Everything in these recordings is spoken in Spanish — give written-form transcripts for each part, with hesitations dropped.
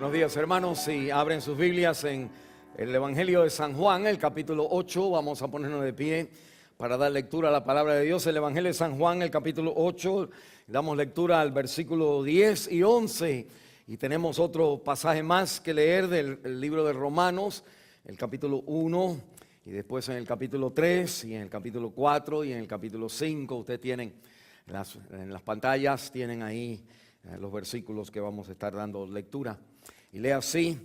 Buenos días, hermanos. Si abren sus Biblias en el Evangelio de San Juan, el capítulo 8, vamos a ponernos de pie para dar lectura a la palabra de Dios. El Evangelio de San Juan, el capítulo 8, damos lectura al versículo 10 y 11. Y tenemos otro pasaje más que leer del libro de Romanos, el capítulo 1, y después en el capítulo 3, y en el capítulo 4, y en el capítulo 5. Ustedes tienen en las pantallas, tienen ahí los versículos que vamos a estar dando lectura. Y lea así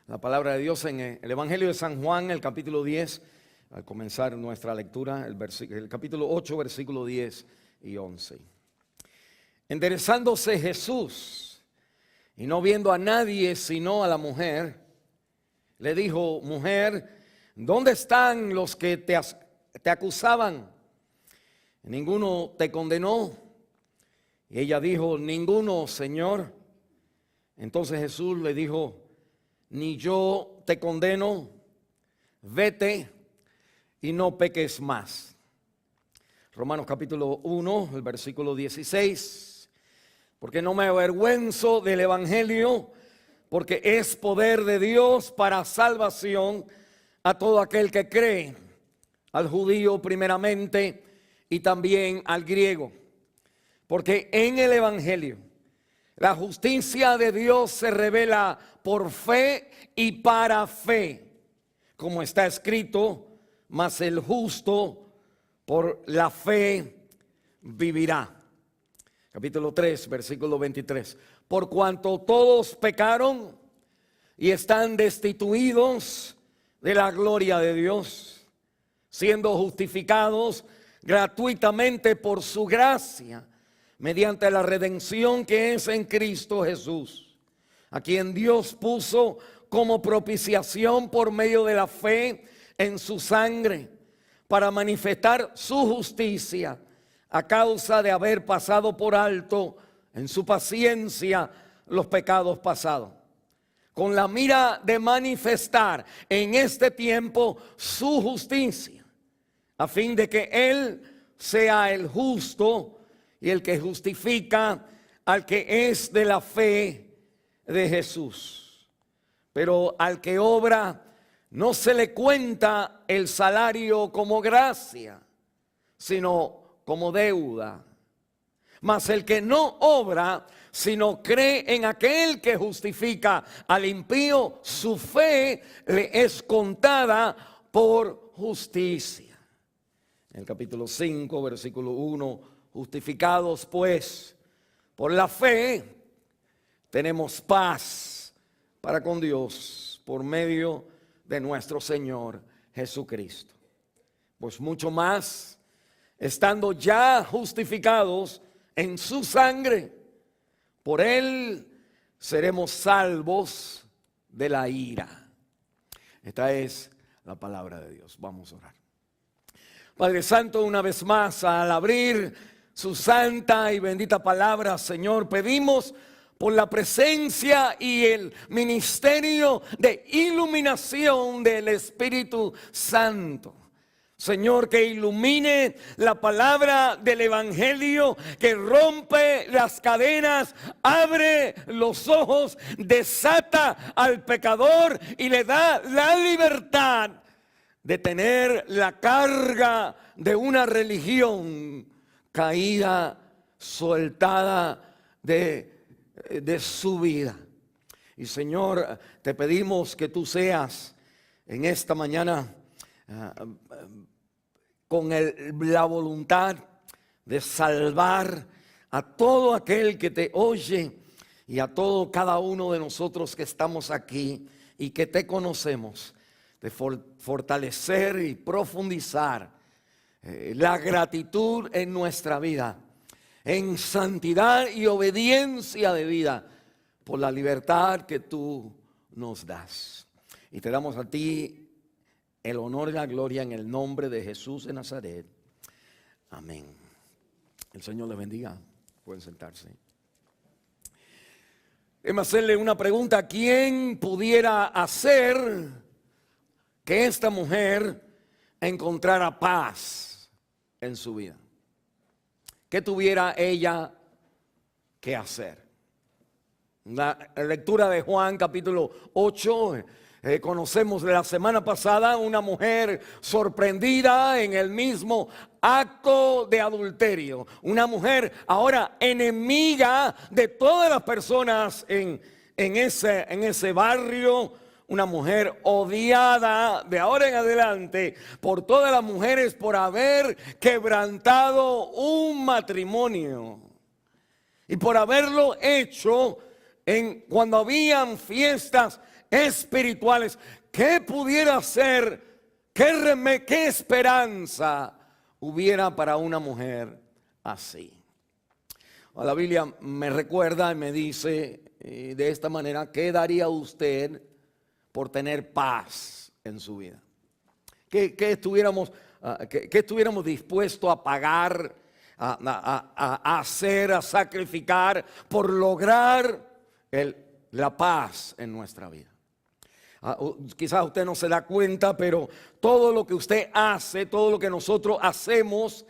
la palabra de Dios en el Evangelio de San Juan, el capítulo 10, al comenzar nuestra lectura, el capítulo 8, versículo 10 y 11. Enderezándose Jesús, y no viendo a nadie sino a la mujer, le dijo: mujer, ¿dónde están los que te acusaban? ¿Ninguno te condenó? Y ella dijo: ninguno, Señor. Entonces Jesús le dijo: ni yo te condeno, vete y no peques más. Romanos capítulo 1, el versículo 16. Porque no me avergüenzo del evangelio, porque es poder de Dios para salvación a todo aquel que cree, al judío primeramente y también al griego. Porque en el evangelio la justicia de Dios se revela por fe y para fe, como está escrito: mas el justo por la fe vivirá. Capítulo 3, versículo 23. Por cuanto todos pecaron y están destituidos de la gloria de Dios, siendo justificados gratuitamente por su gracia, mediante la redención que es en Cristo Jesús, a quien Dios puso como propiciación por medio de la fe en su sangre, para manifestar su justicia a causa de haber pasado por alto en su paciencia los pecados pasados, con la mira de manifestar en este tiempo su justicia, a fin de que Él sea el justo y el que justifica al que es de la fe de Jesús. Pero al que obra no se le cuenta el salario como gracia, sino como deuda. Mas el que no obra, sino cree en aquel que justifica al impío, su fe le es contada por justicia. En el capítulo 5, versículo 1. Justificados pues por la fe, tenemos paz para con Dios por medio de nuestro Señor Jesucristo. Pues mucho más, estando ya justificados en su sangre, por Él seremos salvos de la ira. Esta es la palabra de Dios. Vamos a orar. Padre Santo, una vez más, al abrir su santa y bendita palabra, Señor, pedimos por la presencia y el ministerio de iluminación del Espíritu Santo. Señor, que ilumine la palabra del evangelio, que rompe las cadenas, abre los ojos, desata al pecador y le da la libertad de tener la carga de una religión caída, soltada de su vida. Y Señor, te pedimos que tú seas en esta mañana con la voluntad de salvar a todo aquel que te oye y a cada uno de nosotros que estamos aquí y que te conocemos, de fortalecer y profundizar la gratitud en nuestra vida, en santidad y obediencia de vida por la libertad que tú nos das. Y te damos a ti el honor y la gloria en el nombre de Jesús de Nazaret. Amén. El Señor les bendiga. Pueden sentarse. Déjame hacerle una pregunta. ¿Quién pudiera hacer que esta mujer encontrara paz en su vida? ¿Qué tuviera ella que hacer? La lectura de Juan capítulo 8. Conocemos la semana pasada una mujer sorprendida en el mismo acto de adulterio. Una mujer ahora enemiga de todas las personas en ese barrio. Una mujer odiada de ahora en adelante por todas las mujeres por haber quebrantado un matrimonio. Y por haberlo hecho cuando habían fiestas espirituales. ¿Qué pudiera ser? ¿Qué esperanza hubiera para una mujer así? La Biblia me recuerda y me dice de esta manera: ¿qué daría usted por tener paz en su vida? ¿Qué estuviéramos dispuestos a pagar, a hacer, a sacrificar por lograr la paz en nuestra vida? Quizás usted no se da cuenta, pero todo lo que usted hace, todo lo que nosotros hacemos,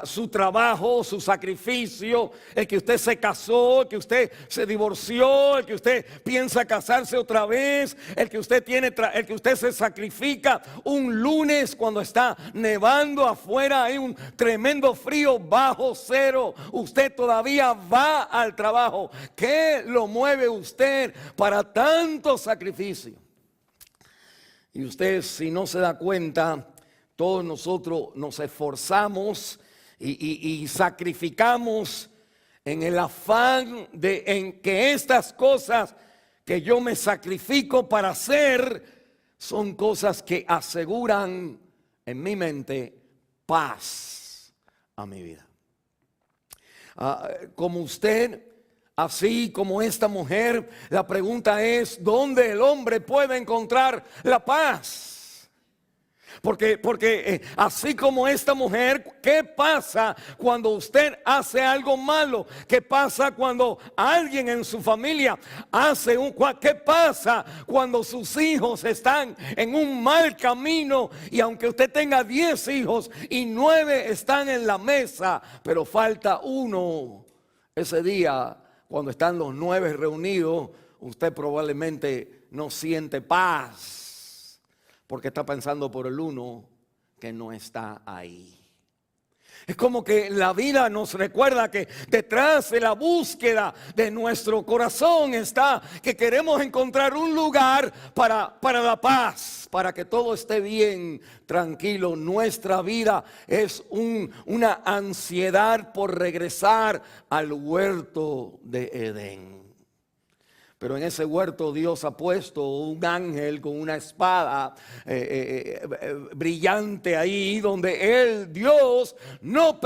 su trabajo, su sacrificio, el que usted se casó, el que usted se divorció, el que usted piensa casarse otra vez, el que usted se sacrifica un lunes cuando está nevando afuera, hay un tremendo frío bajo cero, usted todavía va al trabajo. ¿Qué lo mueve usted para tanto sacrificio? Y usted, si no se da cuenta, todos nosotros nos esforzamos y sacrificamos en el afán en que estas cosas que yo me sacrifico para hacer son cosas que aseguran en mi mente paz a mi vida. Como usted, así como esta mujer, la pregunta es: ¿dónde el hombre puede encontrar la paz? Porque así como esta mujer, ¿qué pasa cuando usted hace algo malo? ¿Qué pasa cuando alguien en su familia qué pasa cuando sus hijos están en un mal camino? Y aunque usted tenga 10 hijos y 9 están en la mesa, pero falta uno, ese día, cuando están los 9 reunidos, usted probablemente no siente paz, porque está pensando por el uno que no está ahí. Es como que la vida nos recuerda que detrás de la búsqueda de nuestro corazón está que queremos encontrar un lugar para la paz, para que todo esté bien, tranquilo. Nuestra vida es una ansiedad por regresar al huerto de Edén. Pero en ese huerto Dios ha puesto un ángel con una espada brillante ahí, donde Dios no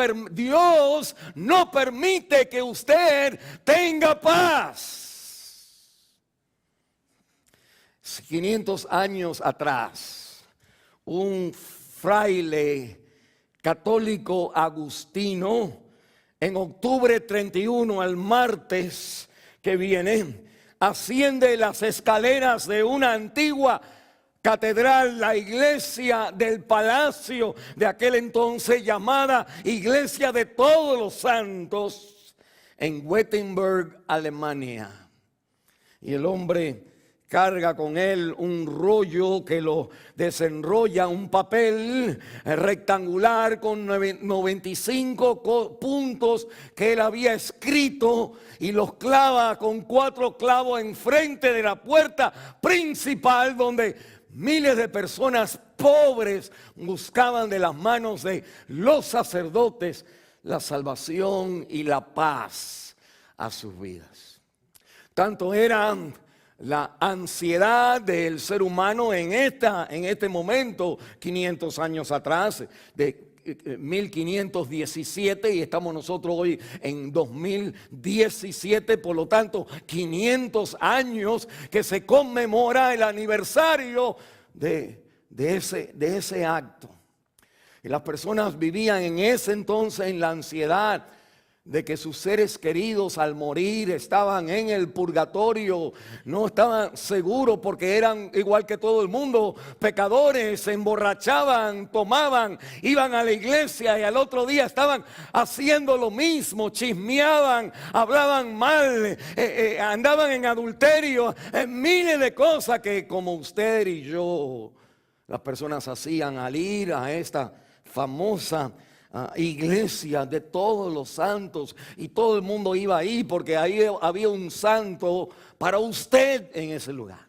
permite que usted tenga paz. 500 años atrás, un fraile católico agustino, en octubre 31, al martes que viene, asciende las escaleras de una antigua catedral, la iglesia del palacio de aquel entonces, llamada Iglesia de Todos los Santos, en Wittenberg, Alemania. Y el hombre carga con él un rollo que lo desenrolla, un papel rectangular con 95 puntos que él había escrito, y los clava con 4 clavos enfrente de la puerta principal, donde miles de personas pobres buscaban de las manos de los sacerdotes la salvación y la paz a sus vidas. Tanto eran la ansiedad del ser humano en este momento, 500 años atrás, de 1517, y estamos nosotros hoy en 2017, por lo tanto 500 años que se conmemora el aniversario de ese acto. Y las personas vivían en ese entonces en la ansiedad de que sus seres queridos al morir estaban en el purgatorio, no estaban seguros porque eran igual que todo el mundo, pecadores, se emborrachaban, tomaban, iban a la iglesia y al otro día estaban haciendo lo mismo, chismeaban, hablaban mal, andaban en adulterio, miles de cosas que como usted y yo, las personas hacían al ir a esta famosa iglesia de todos los santos, y todo el mundo iba ahí porque ahí había un santo para usted en ese lugar.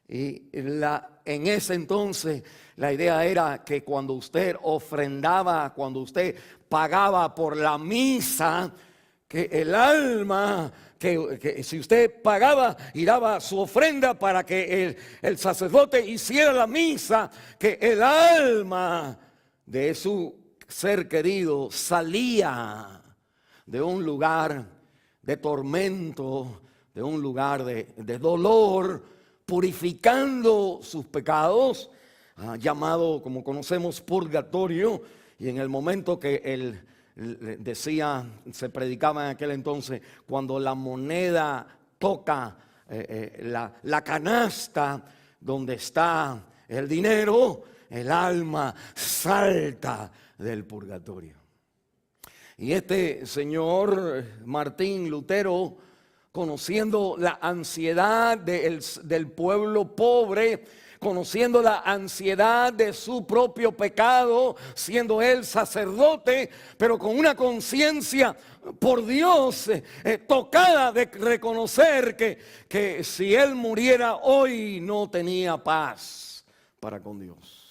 Y en ese entonces la idea era que cuando usted ofrendaba, cuando usted pagaba por la misa, que el alma, que si usted pagaba y daba su ofrenda para que el sacerdote hiciera la misa, que el alma de su ser querido salía de un lugar de tormento, de un lugar de dolor, purificando sus pecados, llamado, como conocemos, purgatorio. Y en el momento que él decía, se predicaba en aquel entonces, cuando la moneda toca la canasta donde está el dinero, el alma salta del purgatorio. Y este señor Martín Lutero, conociendo la ansiedad del pueblo pobre, conociendo la ansiedad de su propio pecado, siendo él sacerdote, pero con una conciencia por Dios tocada de reconocer que si él muriera hoy no tenía paz para con Dios.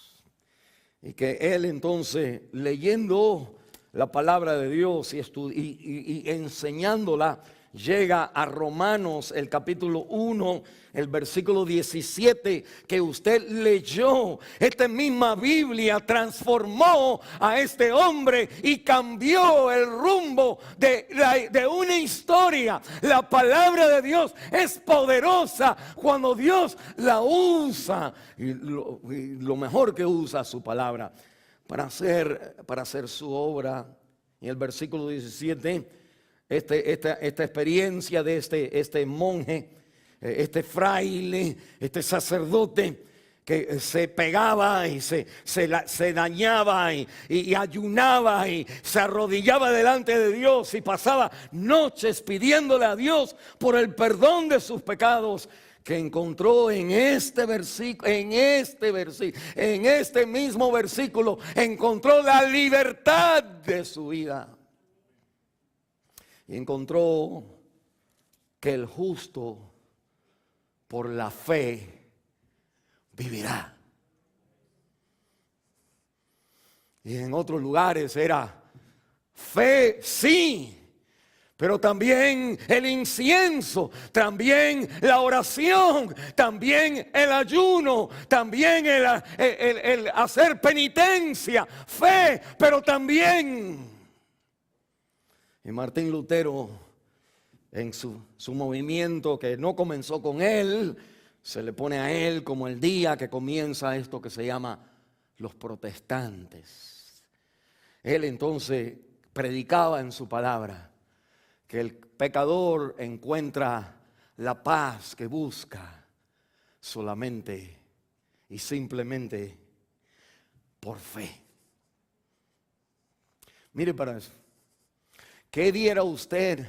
Y que él entonces, leyendo la palabra de Dios y enseñándola, llega a Romanos, el capítulo 1, el versículo 17, que usted leyó. Esta misma Biblia transformó a este hombre y cambió el rumbo de una historia. La palabra de Dios es poderosa cuando Dios la usa, y lo mejor que usa su palabra para hacer su obra. Y el versículo 17, esta experiencia de este monje, este fraile, este sacerdote que se pegaba y se dañaba y ayunaba y se arrodillaba delante de Dios y pasaba noches pidiéndole a Dios por el perdón de sus pecados, que encontró en este mismo versículo, encontró la libertad de su vida. Y encontró que el justo por la fe vivirá. Y en otros lugares era fe, sí, pero también el incienso, también la oración, también el ayuno, también el hacer penitencia, fe, pero también. Y Martín Lutero, en su movimiento que no comenzó con él, se le pone a él como el día que comienza esto que se llama los protestantes. Él entonces predicaba en su palabra que el pecador encuentra la paz que busca solamente y simplemente por fe. Mire para eso. ¿Qué diera usted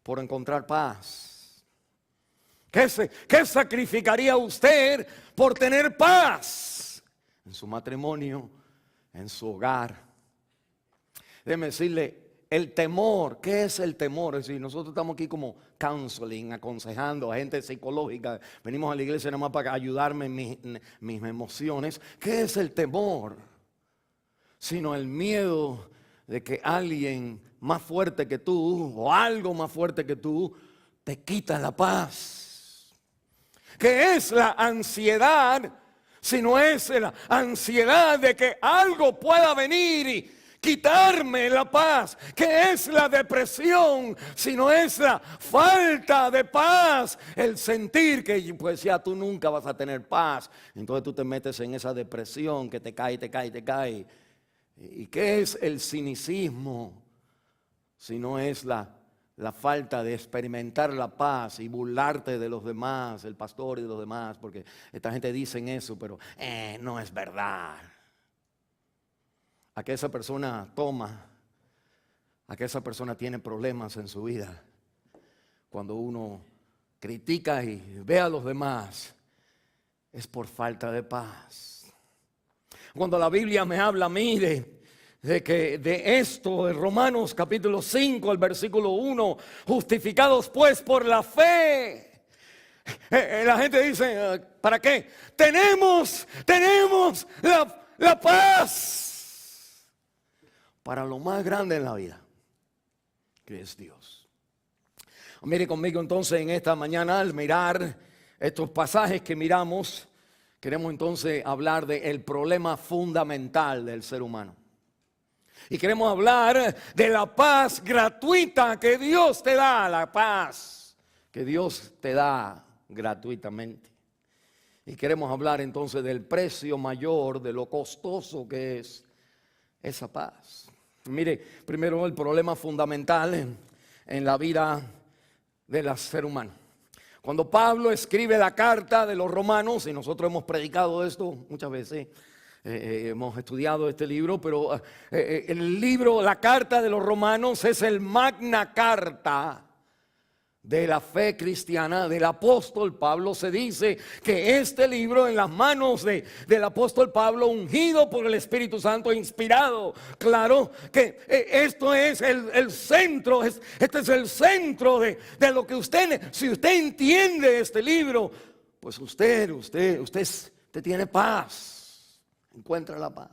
por encontrar paz? ¿Qué sacrificaría usted por tener paz en su matrimonio, en su hogar? Déjeme decirle, el temor, ¿qué es el temor? Es decir, nosotros estamos aquí como counseling, aconsejando a gente psicológica. Venimos a la iglesia nada más para ayudarme en mis emociones. ¿Qué es el temor? Sino el miedo de que alguien más fuerte que tú o algo más fuerte que tú te quita la paz. ¿Qué es la ansiedad? Si no es la ansiedad de que algo pueda venir y quitarme la paz. ¿Qué es la depresión? Si no es la falta de paz, el sentir que pues ya tú nunca vas a tener paz. Entonces tú te metes en esa depresión que te cae. ¿Y qué es el cinicismo? sino es la falta de experimentar la paz y burlarte de los demás, el pastor y de los demás, porque esta gente dicen eso, pero no es verdad. A que esa persona toma, a que esa persona tiene problemas en su vida. Cuando uno critica y ve a los demás, es por falta de paz. Cuando la Biblia me habla a mí de esto, en Romanos capítulo 5, el versículo 1, justificados pues por la fe. La gente dice, ¿para qué? Tenemos la paz para lo más grande en la vida, que es Dios. Mire conmigo entonces en esta mañana, al mirar estos pasajes que miramos, queremos entonces hablar del problema fundamental del ser humano. Y queremos hablar de la paz gratuita que Dios te da, la paz que Dios te da gratuitamente. Y queremos hablar entonces del precio mayor, de lo costoso que es esa paz. Mire, primero el problema fundamental en la vida del ser humano. Cuando Pablo escribe la carta de los Romanos, y nosotros hemos predicado esto muchas veces, hemos estudiado este libro, pero el libro, la carta de los Romanos es el magna carta de la fe cristiana del apóstol Pablo. Se dice que este libro en las manos del apóstol Pablo, ungido por el Espíritu Santo, inspirado, claro, que esto es el centro, este es el centro de lo que usted, si usted entiende este libro, pues usted tiene paz, encuentra la paz.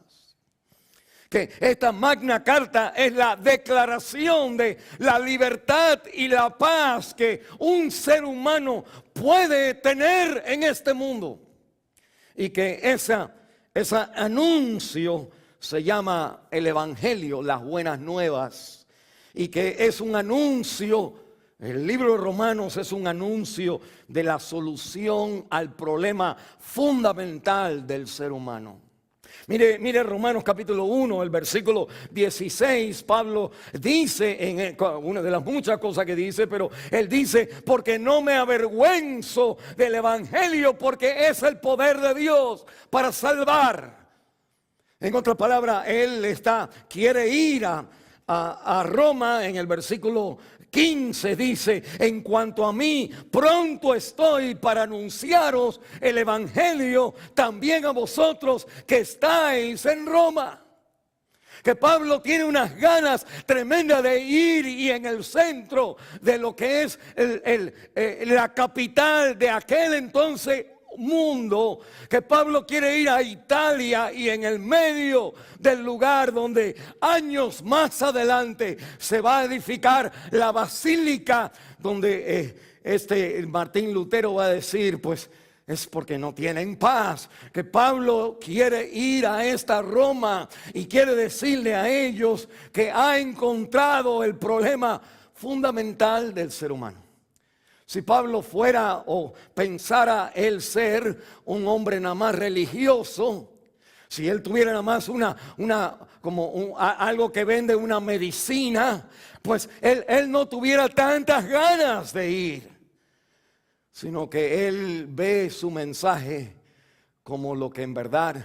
Que esta magna carta es la declaración de la libertad y la paz que un ser humano puede tener en este mundo. Y que ese anuncio se llama el Evangelio, las buenas nuevas. Y que es un anuncio, el libro de Romanos es un anuncio de la solución al problema fundamental del ser humano. Mire Romanos capítulo 1, el versículo 16, Pablo dice, en una de las muchas cosas que dice, pero él dice, porque no me avergüenzo del evangelio, porque es el poder de Dios para salvar. En otras palabras, él quiere ir a Roma. En el versículo 15 dice, en cuanto a mí, pronto estoy para anunciaros el evangelio también a vosotros que estáis en Roma. Que Pablo tiene unas ganas tremendas de ir y en el centro de lo que es la capital de aquel entonces mundo, que Pablo quiere ir a Italia, y en el medio del lugar donde años más adelante se va a edificar la basílica, donde Martín Lutero va a decir, pues es porque no tienen paz, que Pablo quiere ir a esta Roma y quiere decirle a ellos que ha encontrado el problema fundamental del ser humano. Si Pablo fuera o pensara él ser un hombre nada más religioso, si él tuviera nada más algo que vende una medicina, pues él no tuviera tantas ganas de ir, sino que él ve su mensaje como lo que en verdad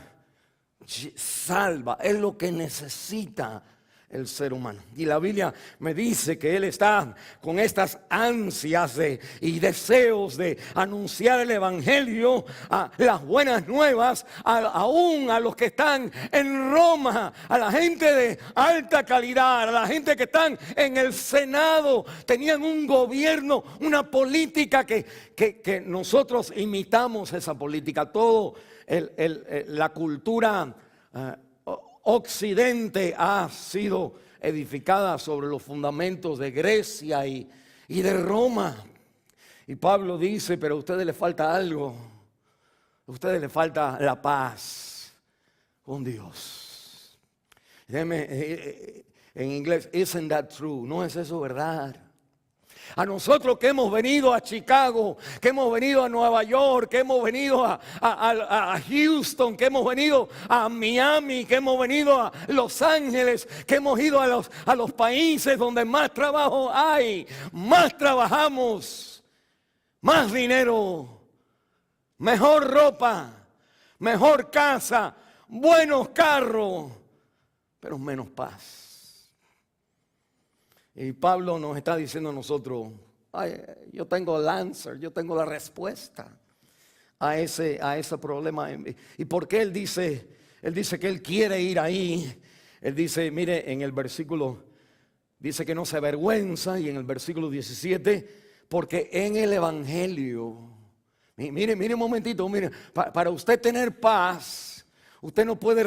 salva, es lo que necesita el ser humano. Y la Biblia me dice que él está con estas ansias y deseos de anunciar el evangelio, a las buenas nuevas, aún a los que están en Roma, a la gente de alta calidad, a la gente que están en el Senado. Tenían un gobierno, una política que nosotros imitamos esa política. Todo la cultura Occidente ha sido edificada sobre los fundamentos de Grecia y de Roma. Y Pablo dice, pero a ustedes les falta algo. A ustedes les falta la paz con Dios. En inglés, isn't that true? ¿No es eso verdad? A nosotros que hemos venido a Chicago, que hemos venido a Nueva York, que hemos venido a Houston, que hemos venido a Miami, que hemos venido a Los Ángeles, que hemos ido a los países donde más trabajo hay, más trabajamos, más dinero, mejor ropa, mejor casa, buenos carros, pero menos paz. Y Pablo nos está diciendo a nosotros, ay, yo tengo el answer, yo tengo la respuesta a ese problema. ¿Y por qué él dice que él quiere ir ahí? Él dice, mire, en el versículo, dice que no se avergüenza, y en el versículo 17, porque en el evangelio, mire un momentito, mire, para usted tener paz, usted no puede,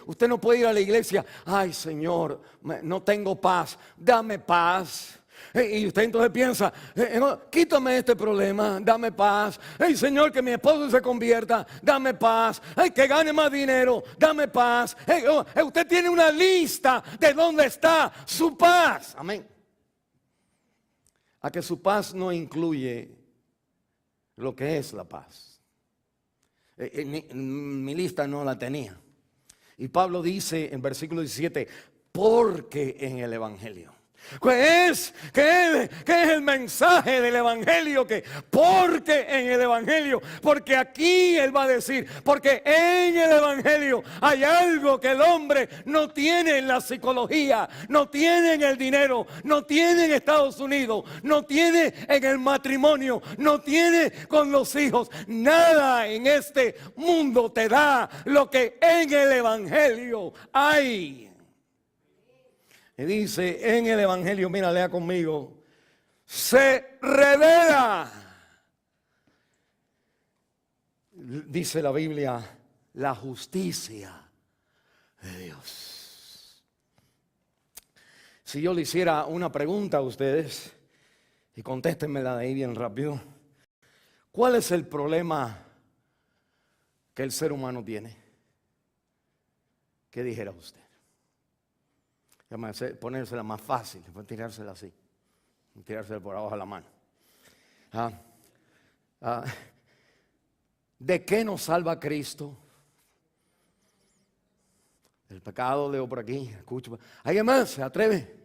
usted no puede ir a la iglesia, ay Señor, no tengo paz, dame paz. Y usted entonces piensa, no, quítame este problema, dame paz. Hey Señor, que mi esposo se convierta, dame paz. Hey, que gane más dinero, dame paz. Hey, usted tiene una lista de dónde está su paz. Amén. A que su paz no incluye lo que es la paz. Mi lista no la tenía. Y Pablo dice en versículo 17, porque en el evangelio. ¿Qué es el mensaje del evangelio? Porque en el evangelio, porque aquí él va a decir, porque en el evangelio hay algo que el hombre no tiene en la psicología, no tiene en el dinero, no tiene en Estados Unidos, no tiene en el matrimonio, no tiene con los hijos. Nada en este mundo te da lo que en el evangelio hay. Y dice en el evangelio, mira, lea conmigo, se revela, dice la Biblia, la justicia de Dios. Si yo le hiciera una pregunta a ustedes, y contéstenmela de ahí bien rápido, ¿cuál es el problema que el ser humano tiene? ¿Qué dijera usted? Déjame ponérsela más fácil, después tirársela así, tirársela por abajo de la mano. ¿De qué nos salva Cristo? El pecado, leo por aquí, escucho. ¿Alguien más se atreve?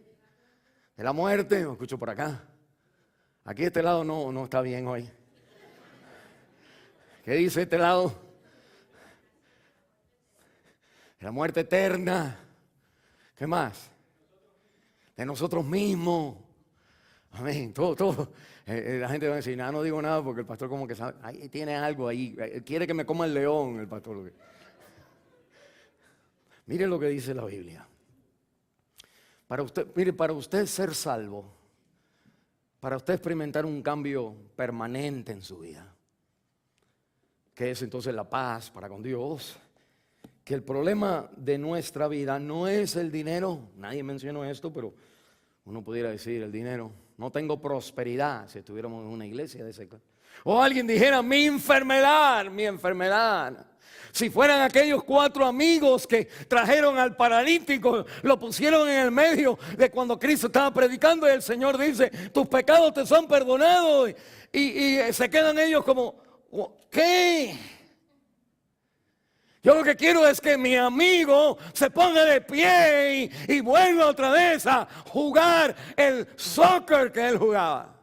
¿De la muerte? Lo escucho por acá. Aquí este lado no está bien hoy. ¿Qué dice este lado? De la muerte eterna. ¿Qué más? De nosotros mismos. Amén. Todo. La gente va a decir, no digo nada porque el pastor como que sabe, ahí tiene algo ahí. Quiere que me coma el león el pastor. Mire lo que dice la Biblia. Para usted ser salvo, para usted experimentar un cambio permanente en su vida, que es entonces la paz para con Dios, que el problema de nuestra vida no es el dinero. Nadie mencionó esto, pero uno pudiera decir el dinero. No tengo prosperidad si estuviéramos en una iglesia de ese. O alguien dijera mi enfermedad. Si fueran aquellos 4 amigos que trajeron al paralítico, lo pusieron en el medio de cuando Cristo estaba predicando y el Señor dice, tus pecados te son perdonados. Y se quedan ellos como, ¿qué? Yo lo que quiero es que mi amigo se ponga de pie y vuelva otra vez a jugar el soccer que él jugaba.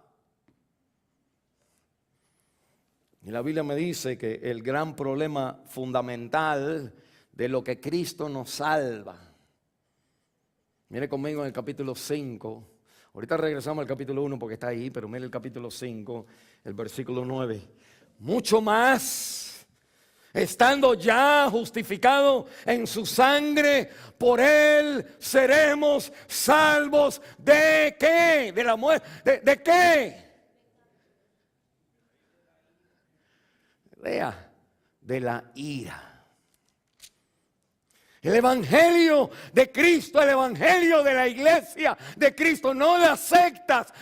Y la Biblia me dice que el gran problema fundamental de lo que Cristo nos salva. Mire conmigo en el capítulo 5. Ahorita regresamos al capítulo 1 porque está ahí, pero mire el capítulo 5, el versículo 9. Mucho más. Estando ya justificado en su sangre, por él seremos salvos. ¿De qué? De la muerte. ¿De qué? Lea, de la ira. El evangelio de Cristo, el evangelio de la iglesia de Cristo, no las sectas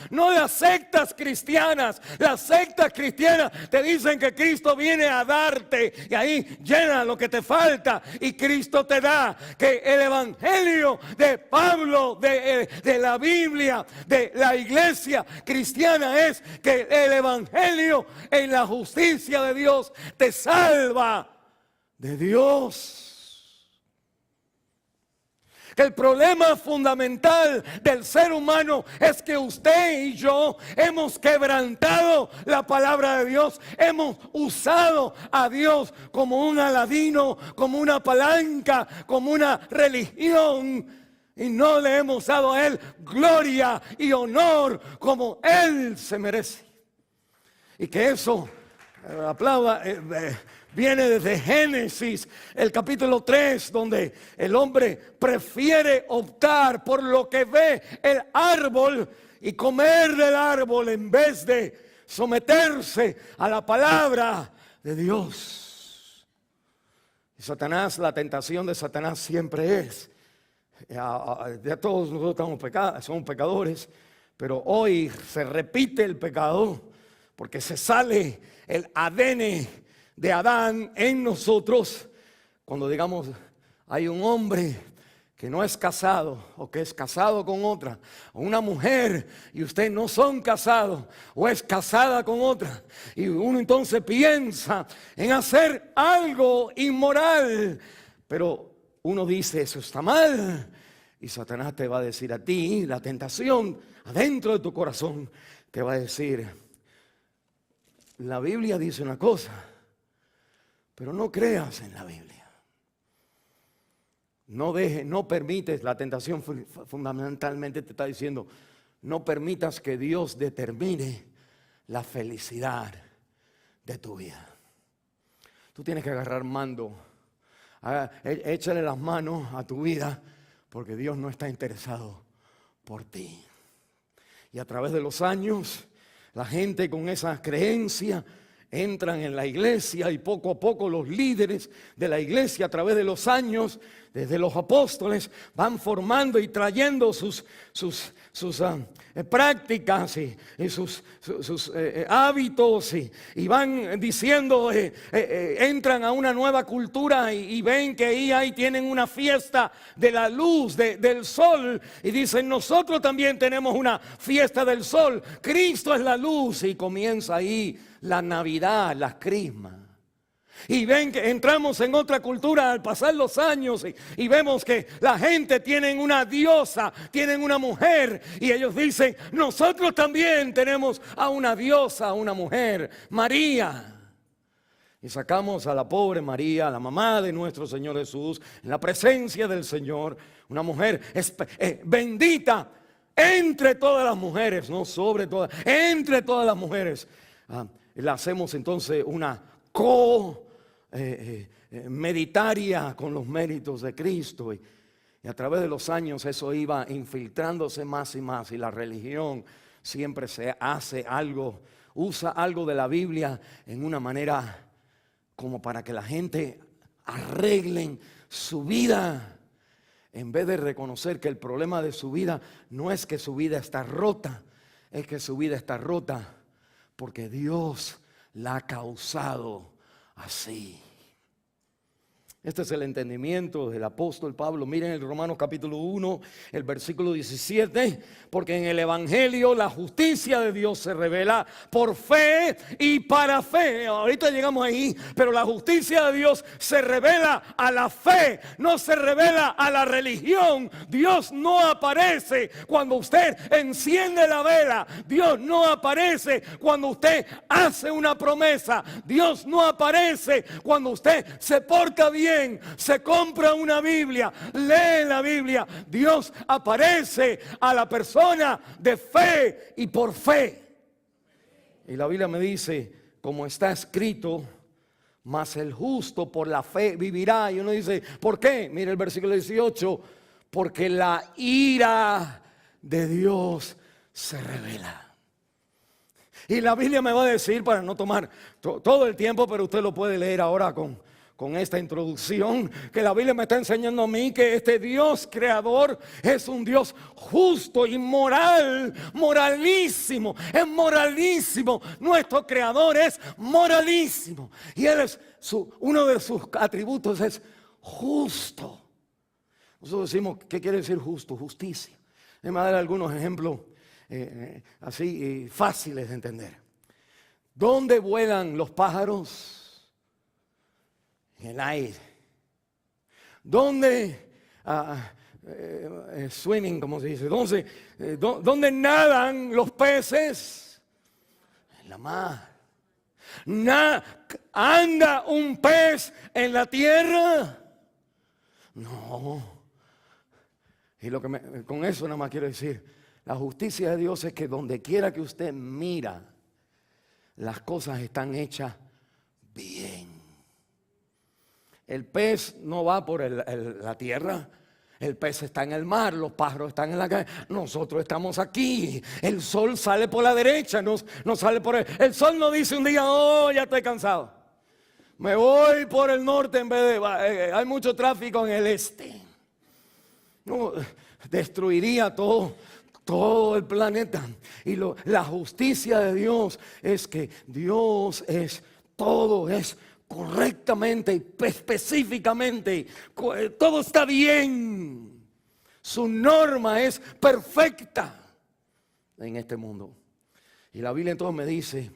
cristianas. Las sectas cristianas te dicen que Cristo viene a darte y ahí llena lo que te falta y Cristo te da. Que el evangelio de Pablo, de la Biblia, de la iglesia cristiana es que el evangelio en la justicia de Dios te salva de Dios. Que el problema fundamental del ser humano es que usted y yo hemos quebrantado la palabra de Dios. Hemos usado a Dios como un aladino, como una palanca, como una religión. Y no le hemos dado a Él gloria y honor como Él se merece. Y que eso, aplauda, viene desde Génesis, el capítulo 3, donde el hombre prefiere optar por lo que ve el árbol y comer del árbol en vez de someterse a la palabra de Dios. Y Satanás, la tentación de Satanás siempre es, ya todos nosotros somos pecadores, pero hoy se repite el pecado porque se sale el ADN de Adán en nosotros. Cuando digamos hay un hombre que no es casado o que es casado con otra, o una mujer y usted no son casados o es casada con otra, y uno entonces piensa en hacer algo inmoral, pero uno dice eso está mal, y Satanás te va a decir a ti, la tentación adentro de tu corazón te va a decir: la Biblia dice una cosa, pero no creas en la Biblia. No permites, la tentación fundamentalmente te está diciendo, no permitas que Dios determine la felicidad de tu vida. Tú tienes que agarrar mando, échale las manos a tu vida, porque Dios no está interesado por ti. Y a través de los años, la gente con esa creencia entran en la iglesia y poco a poco los líderes de la iglesia a través de los años, desde los apóstoles, van formando y trayendo sus prácticas y sus hábitos y van diciendo, entran a una nueva cultura y ven que ahí tienen una fiesta de la luz, del sol, y dicen: nosotros también tenemos una fiesta del sol, Cristo es la luz, y comienza ahí la Navidad, las crismas. Y ven que entramos en otra cultura al pasar los años y vemos que la gente tiene una diosa, tienen una mujer, y ellos dicen: nosotros también tenemos a una diosa, a una mujer, María. Y sacamos a la pobre María, la mamá de nuestro Señor Jesús, en la presencia del Señor, una mujer bendita entre todas las mujeres, no sobre todas, entre todas las mujeres. La hacemos entonces una meditaria con los méritos de Cristo, y a través de los años eso iba infiltrándose más y más, y la religión siempre se hace algo, usa algo de la Biblia en una manera como para que la gente arreglen su vida, en vez de reconocer que el problema de su vida no es que su vida está rota, es que su vida está rota porque Dios la ha causado así. Este es el entendimiento del apóstol Pablo. Miren el Romanos capítulo 1, el versículo 17. Porque en el evangelio la justicia de Dios se revela por fe y para fe. Ahorita llegamos ahí, pero la justicia de Dios se revela a la fe, no se revela a la religión. Dios no aparece cuando usted enciende la vela. Dios no aparece cuando usted hace una promesa. Dios no aparece cuando usted se porta bien, se compra una Biblia, lee la Biblia. Dios aparece a la persona de fe y por fe. Y la Biblia me dice, como está escrito, mas el justo por la fe vivirá. Y uno dice, ¿por qué? Mire el versículo 18, porque la ira de Dios se revela. Y la Biblia me va a decir, para no tomar todo el tiempo, pero usted lo puede leer ahora con con esta introducción que la Biblia me está enseñando a mí que este Dios creador es un Dios justo y moral, moralísimo, es moralísimo. Nuestro creador es moralísimo y Él es uno de sus atributos es justo. Nosotros decimos, ¿qué quiere decir justo? Justicia. Déjame dar algunos ejemplos así fáciles de entender. ¿Dónde vuelan los pájaros? En el aire. ¿Dónde swimming, como se dice? ¿Dónde nadan los peces? En la mar. ¿Anda un pez en la tierra? No. Y con eso nada más quiero decir, la justicia de Dios es que donde quiera que usted mira, las cosas están hechas bien. El pez no va por la tierra. El pez está en el mar, los pájaros están en la calle, nosotros estamos aquí. El sol sale por la derecha, no sale por el sol no dice un día, oh, ya estoy cansado, me voy por el norte en vez de, hay mucho tráfico en el este. No, destruiría todo el planeta. Y la justicia de Dios es que Dios todo es correctamente y específicamente, todo está bien. Su norma es perfecta en este mundo. Y la Biblia entonces me dice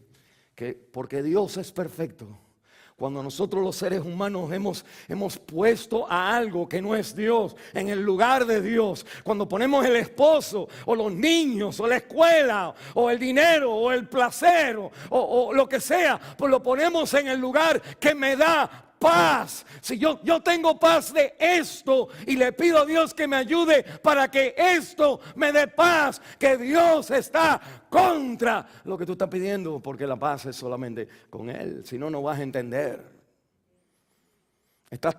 que porque Dios es perfecto, cuando nosotros los seres humanos hemos puesto a algo que no es Dios en el lugar de Dios, cuando ponemos el esposo o los niños o la escuela o el dinero o el placer o lo que sea, pues lo ponemos en el lugar que me da paz. Si yo tengo paz de esto y le pido a Dios que me ayude para que esto me dé paz, que Dios está contra lo que tú estás pidiendo, porque la paz es solamente con Él, si no, no vas a entender. Estamos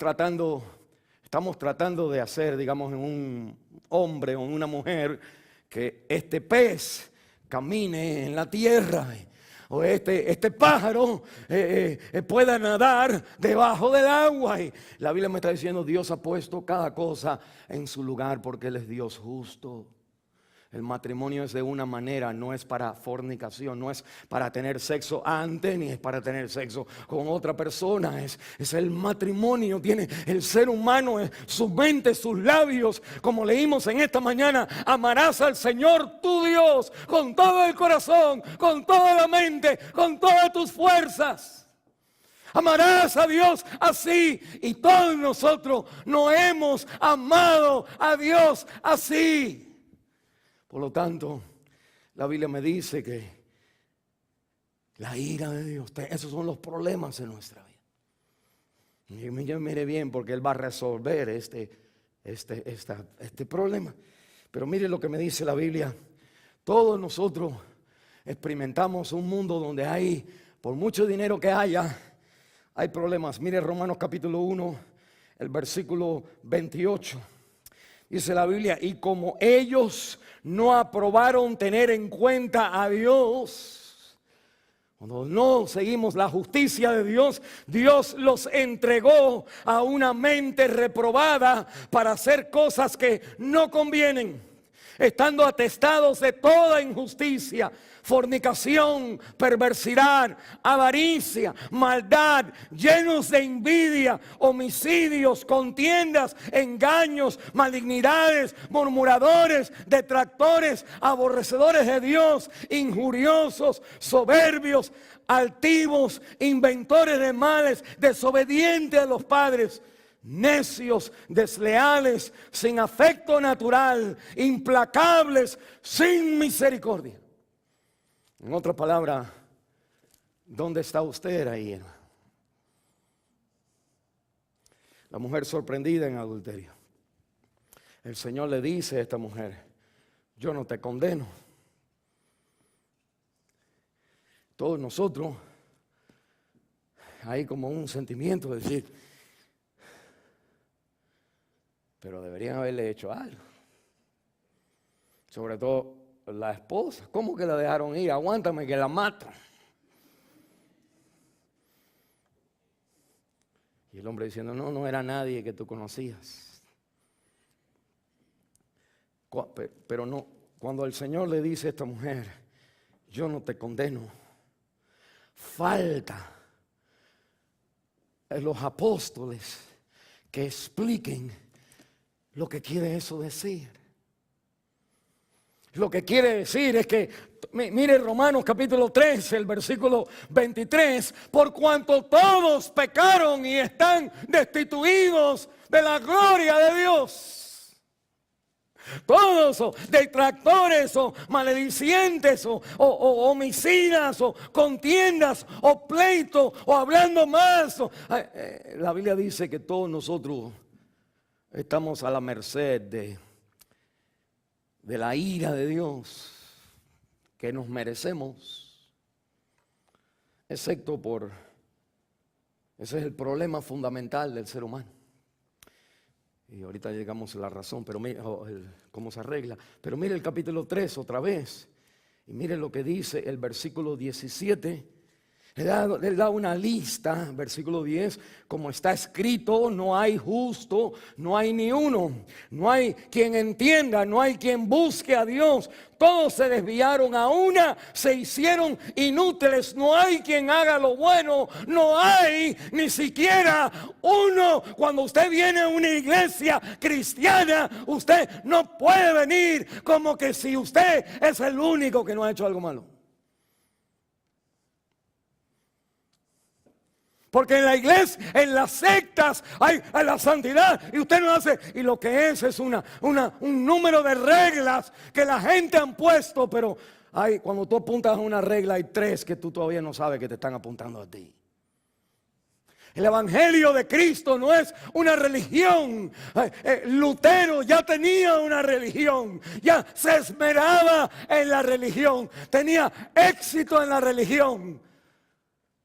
tratando de hacer, digamos, en un hombre o en una mujer, que este pez camine en la tierra, o este pájaro pueda nadar debajo del agua. Y la Biblia me está diciendo, Dios ha puesto cada cosa en su lugar porque Él es Dios justo. El matrimonio es de una manera, no es para fornicación, no es para tener sexo antes ni es para tener sexo con otra persona. Es el matrimonio, tiene el ser humano, su mente, sus labios, como leímos en esta mañana. Amarás al Señor tu Dios con todo el corazón, con toda la mente, con todas tus fuerzas. Amarás a Dios así, y todos nosotros no hemos amado a Dios así. Por lo tanto, la Biblia me dice que la ira de Dios, esos son los problemas en nuestra vida. Y mire bien, porque Él va a resolver este problema. Pero mire lo que me dice la Biblia. Todos nosotros experimentamos un mundo donde hay, por mucho dinero que haya, hay problemas. Mire Romanos capítulo 1, el versículo 28. Dice la Biblia, y como ellos no aprobaron tener en cuenta a Dios, cuando no seguimos la justicia de Dios, Dios los entregó a una mente reprobada para hacer cosas que no convienen, estando atestados de toda injusticia, fornicación, perversidad, avaricia, maldad, llenos de envidia, homicidios, contiendas, engaños, malignidades, murmuradores, detractores, aborrecedores de Dios, injuriosos, soberbios, altivos, inventores de males, desobedientes a los padres, necios, desleales, sin afecto natural, implacables, sin misericordia. En otras palabras, ¿dónde está usted ahí? La mujer sorprendida en adulterio. El Señor le dice a esta mujer, yo no te condeno. Todos nosotros hay como un sentimiento de decir, pero deberían haberle hecho algo. Sobre todo la esposa. ¿Cómo que la dejaron ir? Aguántame que la matan. Y El hombre diciendo, no, no era nadie que tú conocías. Pero no, cuando el Señor le dice a esta mujer, yo no te condeno, falta en los apóstoles que expliquen lo que quiere eso decir. Lo que quiere decir es que, mire Romanos capítulo 13, el versículo 23, por cuanto todos pecaron y están destituidos de la gloria de Dios. Todos, o detractores, o maledicientes, o homicidas, o contiendas, o pleitos, o hablando más. La Biblia dice que todos nosotros estamos a la merced de la ira de Dios que nos merecemos, excepto por, ese es el problema fundamental del ser humano. Y ahorita llegamos a la razón, pero mire cómo se arregla. Pero mire el capítulo 3 otra vez, y mire lo que dice el versículo 17. Le da una lista, versículo 10, como está escrito, no hay justo, no hay ni uno, no hay quien entienda, no hay quien busque a Dios. Todos se desviaron a una, se hicieron inútiles, no hay quien haga lo bueno, no hay ni siquiera uno. Cuando usted viene a una iglesia cristiana, usted no puede venir como que si usted es el único que no ha hecho algo malo. Porque en la iglesia, en las sectas, hay la santidad y usted no hace. Y lo que es un número de reglas que la gente han puesto. Pero cuando tú apuntas a una regla, hay 3 que tú todavía no sabes que te están apuntando a ti. El evangelio de Cristo no es una religión. Lutero ya tenía una religión, ya se esmeraba en la religión, tenía éxito en la religión,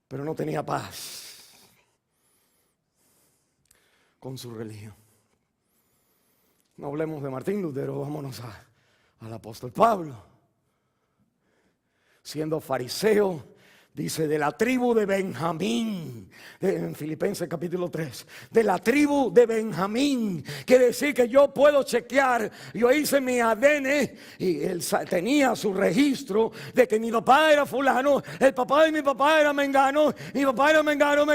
pero no tenía paz con su religión. No hablemos de Martín Lutero, vámonos al apóstol Pablo. Siendo fariseo, dice, de la tribu de Benjamín, en Filipenses capítulo 3, de la tribu de Benjamín. Quiere decir que yo puedo chequear, yo hice mi ADN y él tenía su registro de que mi papá era fulano, el papá de mi papá era mengano, mi papá era mengano,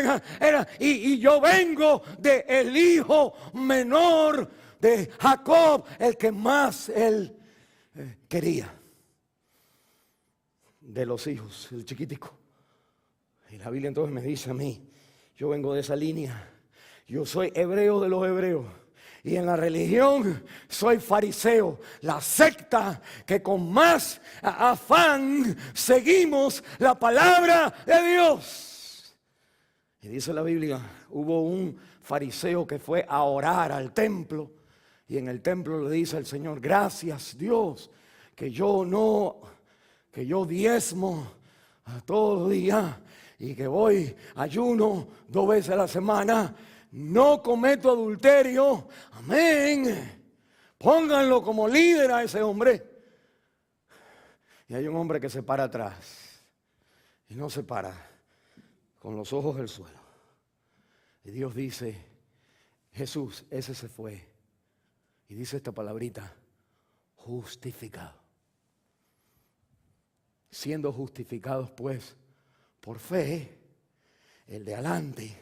y yo vengo del hijo menor de Jacob, el que más él quería de los hijos, el chiquitico. Y la Biblia entonces me dice a mí, yo vengo de esa línea, yo soy hebreo de los hebreos. Y en la religión soy fariseo, la secta que con más afán seguimos la palabra de Dios. Y dice la Biblia, hubo un fariseo que fue a orar al templo. Y en el templo le dice al Señor, gracias Dios, que yo diezmo a todo día. Y que voy, ayuno 2 veces a la semana, no cometo adulterio, amén. Pónganlo como líder a ese hombre. Y hay un hombre que se para atrás y no se para, con los ojos del suelo. Y Dios dice, Jesús, ese se fue. Y dice esta palabrita, justificado. Siendo justificados pues por fe, el de adelante,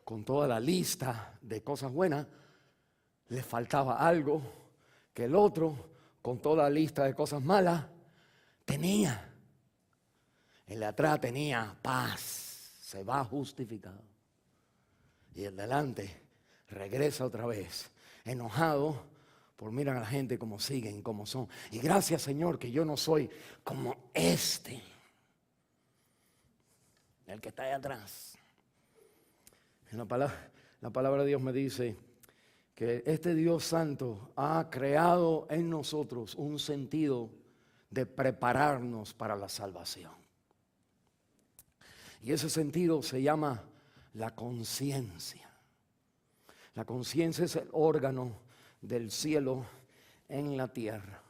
con toda la lista de cosas buenas, le faltaba algo que el otro, con toda la lista de cosas malas, tenía. El de atrás tenía paz, se va justificado. Y el de adelante regresa otra vez, enojado, por mirar a la gente como siguen, como son. Y gracias Señor que yo no soy como el que está ahí atrás. La palabra de Dios me dice que este Dios Santo ha creado en nosotros un sentido de prepararnos para la salvación. Y ese sentido se llama la conciencia. La conciencia es el órgano del cielo en la tierra.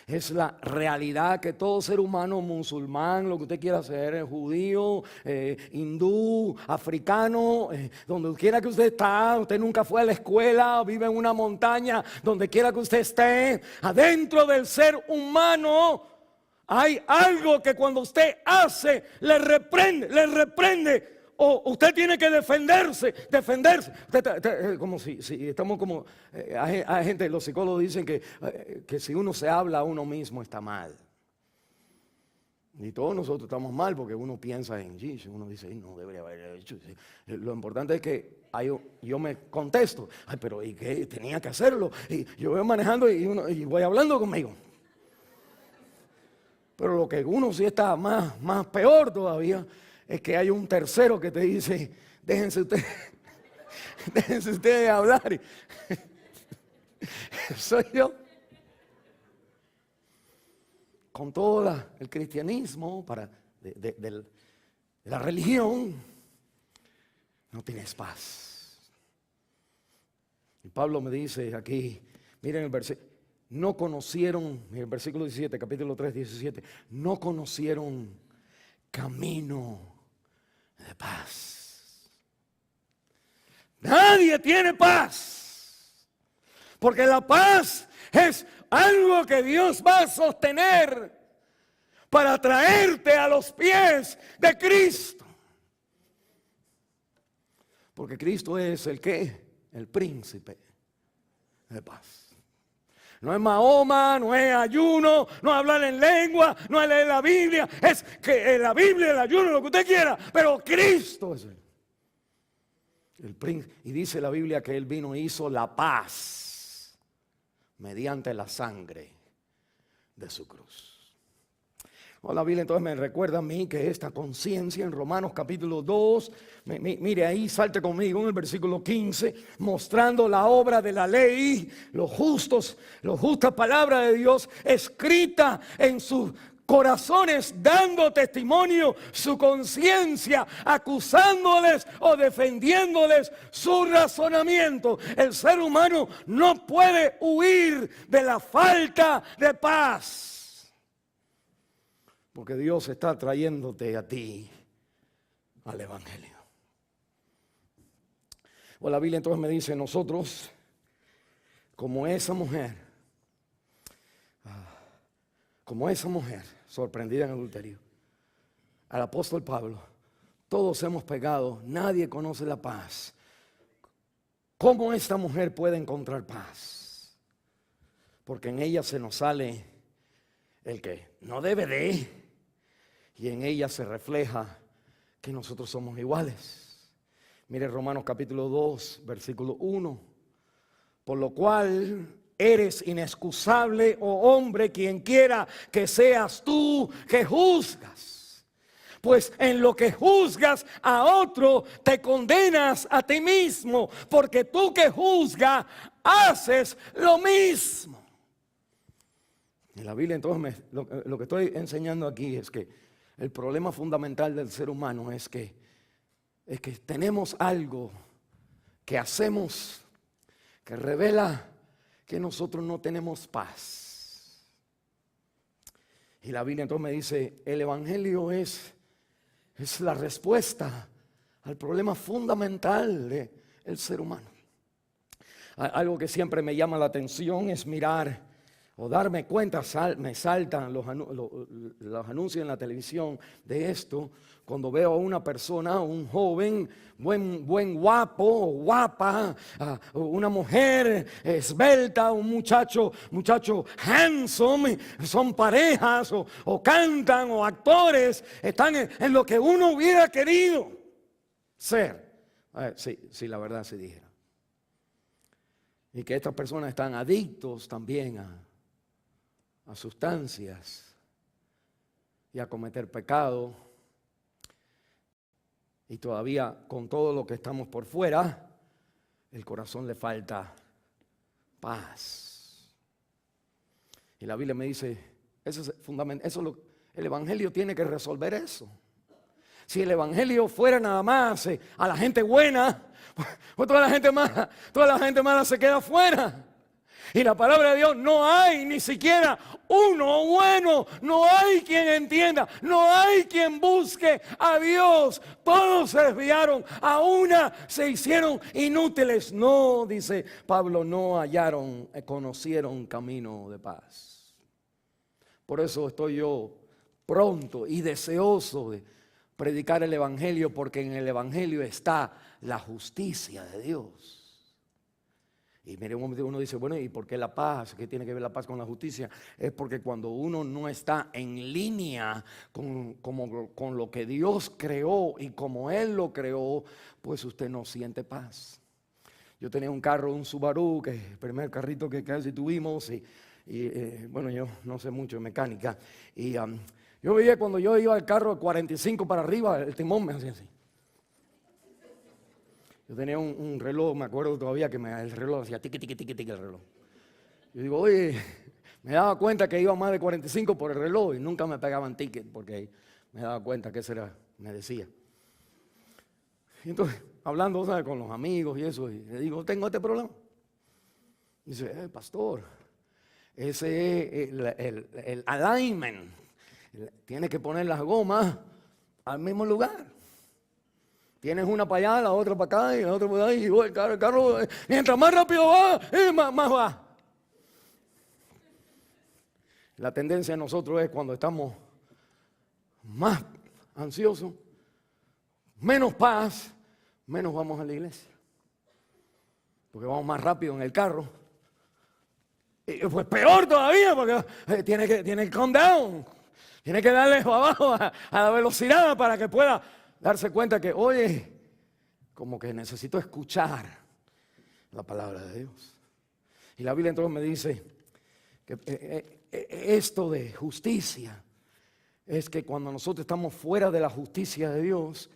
Es la realidad que todo ser humano, musulmán, lo que usted quiera ser, judío, hindú, africano, donde quiera que usted está, usted nunca fue a la escuela, vive en una montaña, donde quiera que usted esté, adentro del ser humano hay algo que cuando usted hace, le reprende. O usted tiene que defenderse. Como si estamos como, hay gente, los psicólogos dicen que si uno se habla a uno mismo está mal. Y todos nosotros estamos mal porque uno piensa en uno dice, no debería haber hecho. Lo importante es que yo me contesto, pero ¿y qué? Tenía que hacerlo. Y yo voy manejando y voy hablando conmigo. Pero lo que uno sí está más peor todavía es que hay un tercero que te dice, déjense ustedes hablar. Soy yo. Con todo el cristianismo de la religión, no tienes paz. Y Pablo me dice aquí, miren el versículo, no conocieron, el versículo 17, capítulo 3, 17, no conocieron camino de paz. Nadie tiene paz, porque la paz es algo que Dios va a sostener para traerte a los pies de Cristo. Porque Cristo es el príncipe de paz. No es Mahoma, no es ayuno, no es hablar en lengua, no es leer la Biblia. Es que la Biblia, el ayuno, lo que usted quiera. Pero Cristo es el príncipe. Y dice la Biblia que Él vino e hizo la paz mediante la sangre de su cruz. La Biblia entonces me recuerda a mí que esta conciencia en Romanos capítulo 2, mire ahí, salte conmigo en el versículo 15, mostrando la obra de la ley, la justa palabra de Dios escrita en sus corazones, dando testimonio su conciencia, acusándoles o defendiéndoles su razonamiento. El ser humano no puede huir de la falta de paz. Porque Dios está trayéndote a ti al Evangelio. La Biblia entonces me dice, nosotros, como esa mujer sorprendida en adulterio, al apóstol Pablo, todos hemos pecado, nadie conoce la paz. ¿Cómo esta mujer puede encontrar paz? Porque en ella se nos sale el que no debe de. Y en ella se refleja que nosotros somos iguales. Mire Romanos capítulo 2, versículo 1. Por lo cual eres inexcusable, oh hombre, quien quiera que seas tú que juzgas. Pues en lo que juzgas a otro, te condenas a ti mismo. Porque tú que juzgas, haces lo mismo. En la Biblia entonces lo que estoy enseñando aquí es que el problema fundamental del ser humano es que tenemos algo que hacemos que revela que nosotros no tenemos paz. Y la Biblia entonces me dice, el Evangelio es la respuesta al problema fundamental del ser humano. Algo que siempre me llama la atención es mirar o darme cuenta, me saltan los anuncios en la televisión de esto, cuando veo a una persona, un joven, buen guapo o guapa, una mujer esbelta, un muchacho handsome, son parejas o cantan o actores, están en lo que uno hubiera querido ser. Sí, la verdad se dijera. Y que estas personas están adictos también a sustancias y a cometer pecado, y todavía con todo lo que estamos por fuera, el corazón le falta paz. Y la Biblia me dice, eso es fundamental, el Evangelio tiene que resolver eso. Si el Evangelio fuera nada más a la gente buena, pues toda la gente mala se queda afuera. Y la palabra de Dios, no hay ni siquiera uno bueno, no hay quien entienda, no hay quien busque a Dios. Todos se desviaron, a una se hicieron inútiles. No, dice Pablo, no hallaron, conocieron camino de paz. Por eso estoy yo pronto y deseoso de predicar el Evangelio, porque en el Evangelio está la justicia de Dios. Y mire, uno dice, bueno, ¿y por qué la paz? ¿Qué tiene que ver la paz con la justicia? Es porque cuando uno no está en línea con lo que Dios creó y como Él lo creó, pues usted no siente paz. Yo tenía un carro, un Subaru, que es el primer carrito que casi tuvimos, bueno, yo no sé mucho de mecánica, y yo veía cuando yo iba al carro de 45 para arriba, el timón me hacía así. Yo tenía un reloj, me acuerdo todavía que el reloj hacía tiqui, tiqui, tiqui, tiqui el reloj. Yo digo, oye, me daba cuenta que iba más de 45 por el reloj y nunca me pegaban ticket porque me daba cuenta que eso era, me decía. Y entonces, hablando, ¿sabes?, con los amigos y eso, y le digo, tengo este problema. Y dice, pastor, ese es el alignment. Tiene que poner las gomas al mismo lugar. Tienes una para allá, la otra para acá y la otra para allá. Y el carro, mientras más rápido va, más va. La tendencia de nosotros es cuando estamos más ansiosos, menos paz, menos vamos a la iglesia. Porque vamos más rápido en el carro. Y pues peor todavía, porque tiene que calm down. Tiene que darle abajo a la velocidad para que pueda darse cuenta que, oye, como que necesito escuchar la palabra de Dios. Y la Biblia entonces me dice que esto de justicia es que cuando nosotros estamos fuera de la justicia de Dios,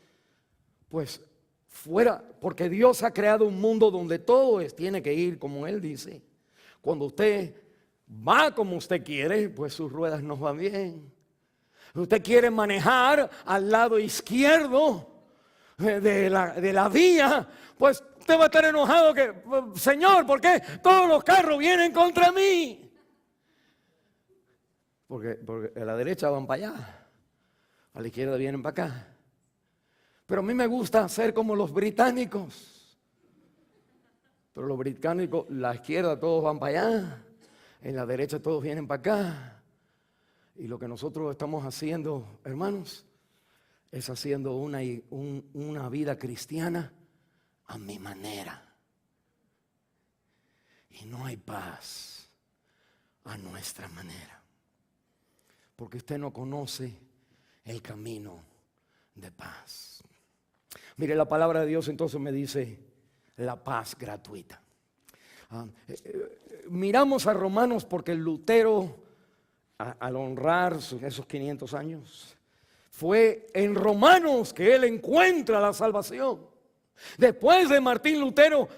pues fuera, porque Dios ha creado un mundo donde todo tiene que ir como Él dice. Cuando usted va como usted quiere, pues sus ruedas no van bien. Usted quiere manejar al lado izquierdo de la vía, pues usted va a estar enojado que, Señor, ¿por qué todos los carros vienen contra mí? Porque a la derecha van para allá, a la izquierda vienen para acá. Pero a mí me gusta ser como los británicos. Pero los británicos, la izquierda todos van para allá, en la derecha todos vienen para acá. Y lo que nosotros estamos haciendo, hermanos, es haciendo una vida cristiana a mi manera. Y no hay paz a nuestra manera. Porque usted no conoce el camino de paz. Mire, la palabra de Dios entonces me dice la paz gratuita. Miramos a Romanos porque Lutero, al honrar esos 500 años, fue en Romanos que él encuentra la salvación. Después de Martín Lutero,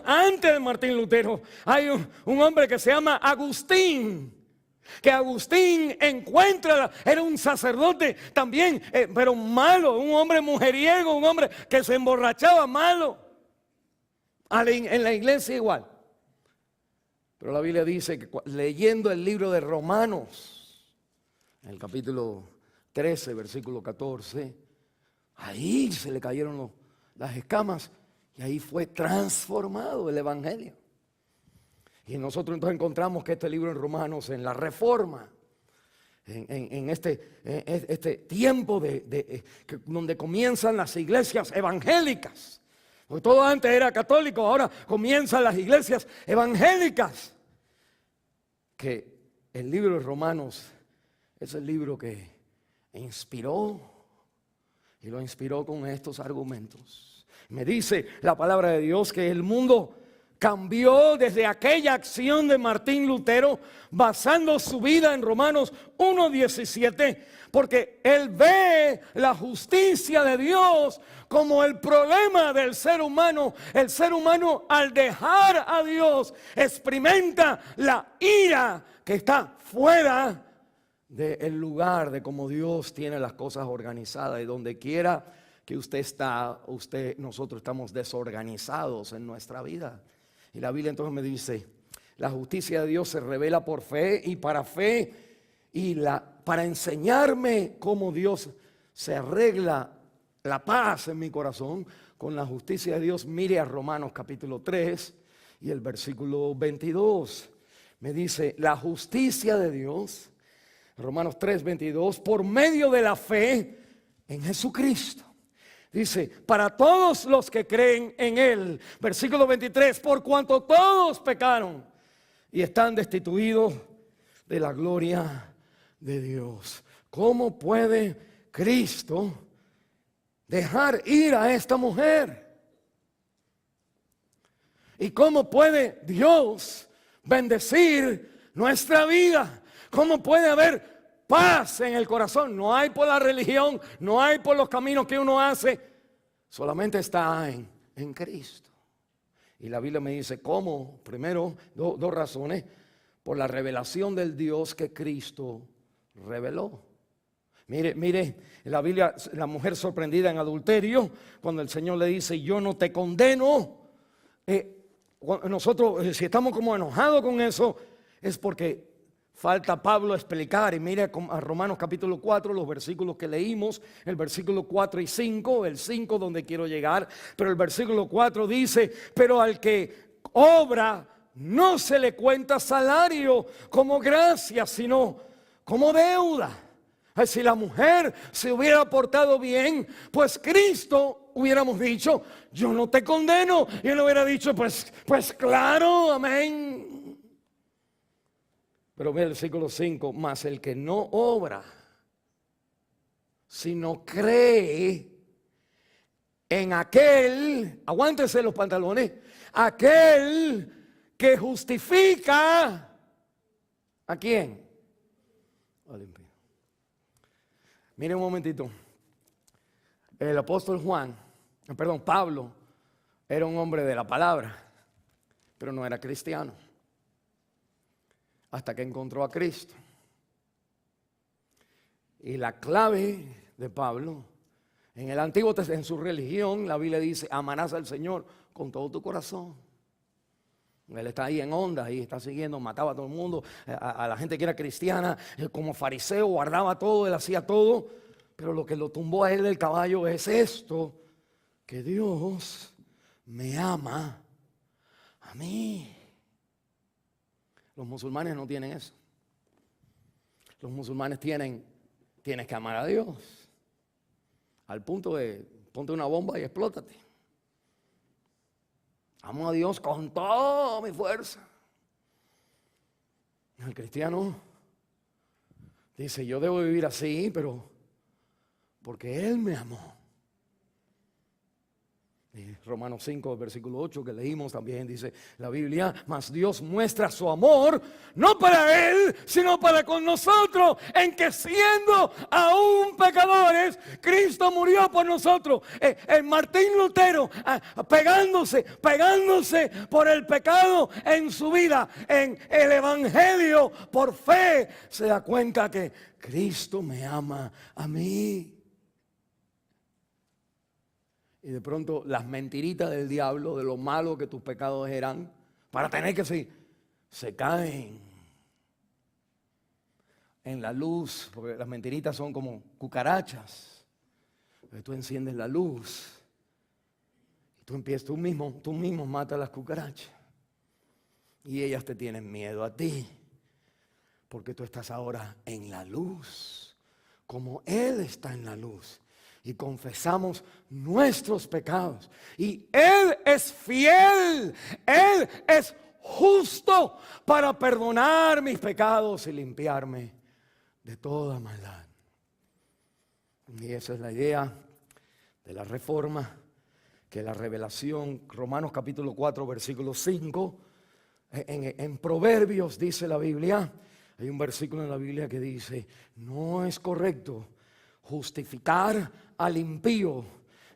antes de Martín Lutero, hay un hombre que se llama Agustín. Que Agustín era un sacerdote también, pero malo, un hombre mujeriego, un hombre que se emborrachaba, malo. En la iglesia igual. Pero la Biblia dice que leyendo el libro de Romanos, en el capítulo 13, versículo 14, ahí se le cayeron las escamas y ahí fue transformado el Evangelio. Y nosotros entonces encontramos que este libro en Romanos, en la Reforma, en este tiempo donde comienzan las iglesias evangélicas, porque todo antes era católico, ahora comienzan las iglesias evangélicas. Que el libro de Romanos es el libro que inspiró, y lo inspiró con estos argumentos. Me dice la palabra de Dios que el mundo cambió desde aquella acción de Martín Lutero, basando su vida en Romanos 1:17, porque él ve la justicia de Dios como el problema del ser humano. El ser humano, al dejar a Dios, experimenta la ira que está fuera del lugar de cómo Dios tiene las cosas organizadas. Y donde quiera que usted está, nosotros estamos desorganizados en nuestra vida. Y la Biblia entonces me dice, La justicia de Dios se revela por fe y para enseñarme cómo Dios se arregla la paz en mi corazón con la justicia de Dios. Mire a Romanos capítulo 3 y el versículo 22. Me dice, la justicia de Dios, Romanos 3, 22, por medio de la fe en Jesucristo. Dice, para todos los que creen en Él. Versículo 23, por cuanto todos pecaron y están destituidos de la gloria de Dios. ¿Cómo puede Cristo dejar ir a esta mujer? ¿Y cómo puede Dios bendecir nuestra vida? ¿Cómo puede haber paz en el corazón? No hay por la religión, no hay por los caminos que uno hace, solamente está en Cristo. Y la Biblia me dice, ¿cómo? Primero, dos razones. Por la revelación del Dios que Cristo reveló. Mire, en la Biblia, la mujer sorprendida en adulterio, cuando el Señor le dice, yo no te condeno. Nosotros, si estamos como enojados con eso, es porque falta Pablo explicar. Y mire a Romanos capítulo 4, los versículos que leímos, el versículo 4 y 5, el 5 donde quiero llegar, pero el versículo 4 dice, pero al que obra no se le cuenta salario como gracia, sino como deuda. Si la mujer se hubiera portado bien, pues Cristo hubiéramos dicho, yo no te condeno. Y él hubiera dicho, pues claro, amén. Pero ve el versículo 5, mas el que no obra, sino cree en aquel, aguántese los pantalones, aquel que justifica, ¿a quién? Al impío. Mire un momentito. El apóstol Pablo, era un hombre de la palabra, pero no era cristiano. Hasta que encontró a Cristo. Y la clave de Pablo, en el Antiguo Testamento, en su religión, la Biblia dice, amarás al Señor con todo tu corazón. Él está ahí en onda, ahí está siguiendo, mataba a todo el mundo, a la gente que era cristiana, como fariseo, guardaba todo, él hacía todo. Pero lo que lo tumbó a él del caballo es esto, que Dios me ama a mí. Los musulmanes no tienen eso. Los musulmanes tienes que amar a Dios. Al punto de, ponte una bomba y explótate. Amo a Dios con toda mi fuerza. El cristiano dice, yo debo vivir así, pero porque Él me amó. Y Romanos 5, versículo 8 que leímos también dice la Biblia, mas Dios muestra su amor no para Él, sino para con nosotros, en que siendo aún pecadores, Cristo murió por nosotros. El Martín Lutero pegándose por el pecado en su vida, en el Evangelio, por fe, se da cuenta que Cristo me ama a mí. Y de pronto las mentiritas del diablo, de lo malo que tus pecados eran, para tener que se caen en la luz, porque las mentiritas son como cucarachas. Entonces tú enciendes la luz y tú mismo matas las cucarachas. Y ellas te tienen miedo a ti, porque tú estás ahora en la luz, como Él está en la luz. Y confesamos nuestros pecados. Y Él es fiel. Él es justo para perdonar mis pecados y limpiarme de toda maldad. Y esa es la idea de la reforma, que la revelación, Romanos capítulo 4, versículo 5, en Proverbios dice la Biblia, hay un versículo en la Biblia que dice, no es correcto justificar al impío,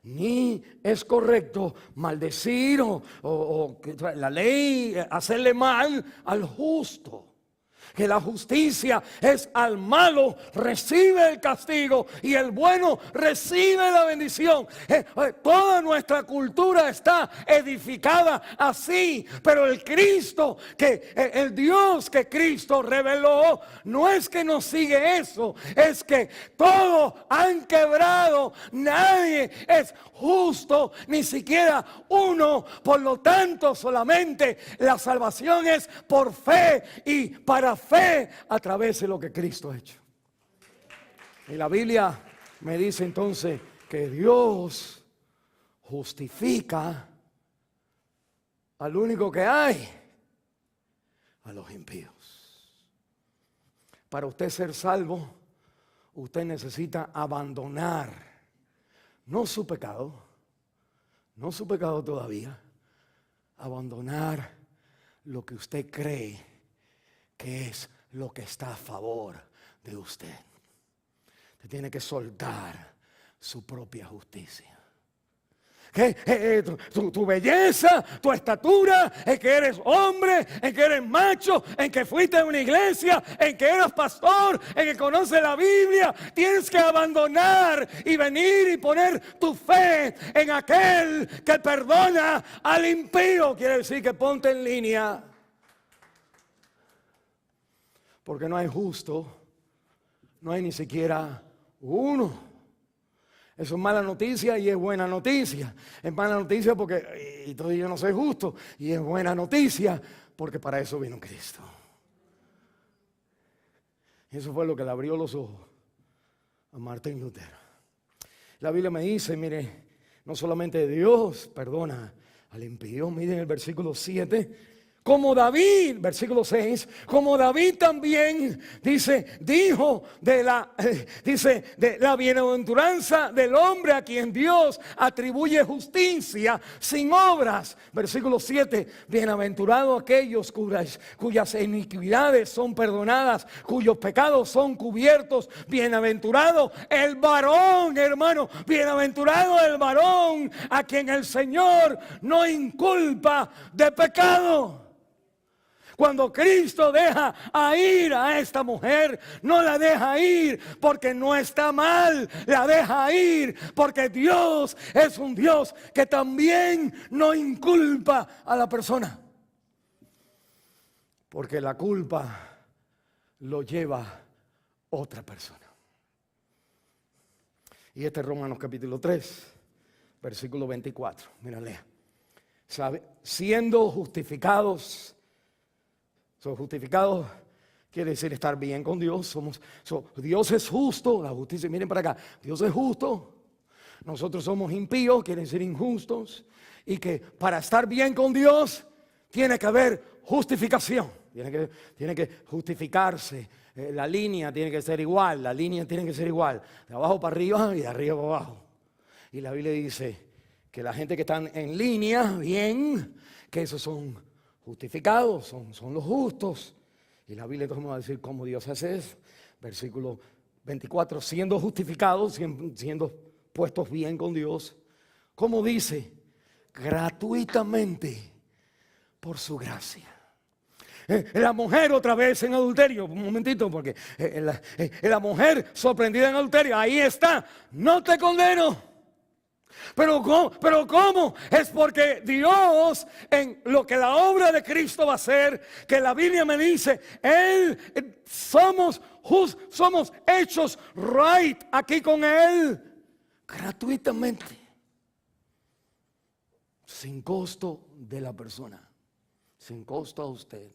ni es correcto maldecir o la ley, hacerle mal al justo. Que la justicia es al malo recibe el castigo y el bueno recibe la bendición. Toda nuestra cultura está edificada así, pero el Cristo, el Dios que Cristo reveló, no es que nos sigue eso, es que todos han quebrado, nadie es justo, ni siquiera uno. Por lo tanto, solamente la salvación es por fe y para fe a través de lo que Cristo ha hecho. Y la Biblia me dice entonces que Dios justifica al único que hay, a los impíos. Para usted ser salvo, usted necesita abandonar no su pecado todavía, abandonar lo que usted cree que es lo que está a favor de usted. Usted tiene que soltar su propia justicia. Tu belleza, tu estatura, en que eres hombre, en que eres macho, en que fuiste a una iglesia, en que eres pastor, en que conoces la Biblia. Tienes que abandonar y venir y poner tu fe en aquel que perdona al impío. Quiere decir que ponte en línea. Porque no hay justo, no hay ni siquiera uno. Eso es mala noticia y es buena noticia. Es mala noticia porque entonces yo no soy justo. Y es buena noticia porque para eso vino Cristo. Y eso fue lo que le abrió los ojos a Martín Lutero. La Biblia me dice, mire, no solamente Dios perdona al impío. Miren el versículo 7. Como David, versículo 6, como David también dijo de la bienaventuranza del hombre a quien Dios atribuye justicia sin obras. Versículo 7, bienaventurados aquellos cuyas iniquidades son perdonadas, cuyos pecados son cubiertos. Bienaventurado el varón, hermano, bienaventurado el varón a quien el Señor no inculpa de pecado. Cuando Cristo deja ir a esta mujer, no la deja ir porque no está mal, la deja ir porque Dios es un Dios que también no inculpa a la persona. Porque la culpa lo lleva otra persona. Y este es Romanos capítulo 3, versículo 24. Mira, lea. Siendo justificados. Justificados quiere decir estar bien con Dios. Dios es justo, la justicia, miren para acá, Dios es justo. Nosotros somos impíos, quiere decir injustos. Y que para estar bien con Dios tiene que haber justificación. Tiene que justificarse. La línea tiene que ser igual, la línea tiene que ser igual. De abajo para arriba y de arriba para abajo. Y la Biblia dice que la gente que están en línea, bien, que esos son justificados, son los justos. Y la Biblia vamos a decir cómo Dios hace eso. Versículo 24, siendo justificados, siendo puestos bien con Dios. ¿Cómo dice? Gratuitamente por su gracia. La mujer otra vez en adulterio, un momentito, porque la mujer sorprendida en adulterio, ahí está, no te condeno. Pero ¿cómo? Es porque Dios, en lo que la obra de Cristo va a hacer, que la Biblia me dice, somos hechos right aquí con Él, gratuitamente, sin costo de la persona, sin costo a usted.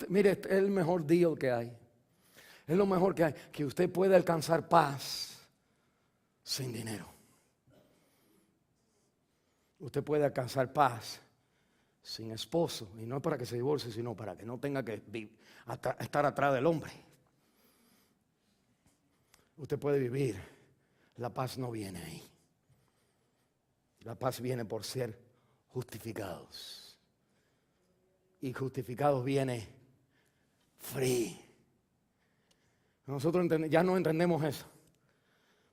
Mire, este es el mejor deal que hay. Es lo mejor que hay, que usted puede alcanzar paz sin dinero. Usted puede alcanzar paz sin esposo. Y no es para que se divorcie, sino para que no tenga que estar atrás del hombre. Usted puede vivir. La paz no viene ahí. La paz viene por ser justificados. Y justificados viene free. Nosotros ya no entendemos eso.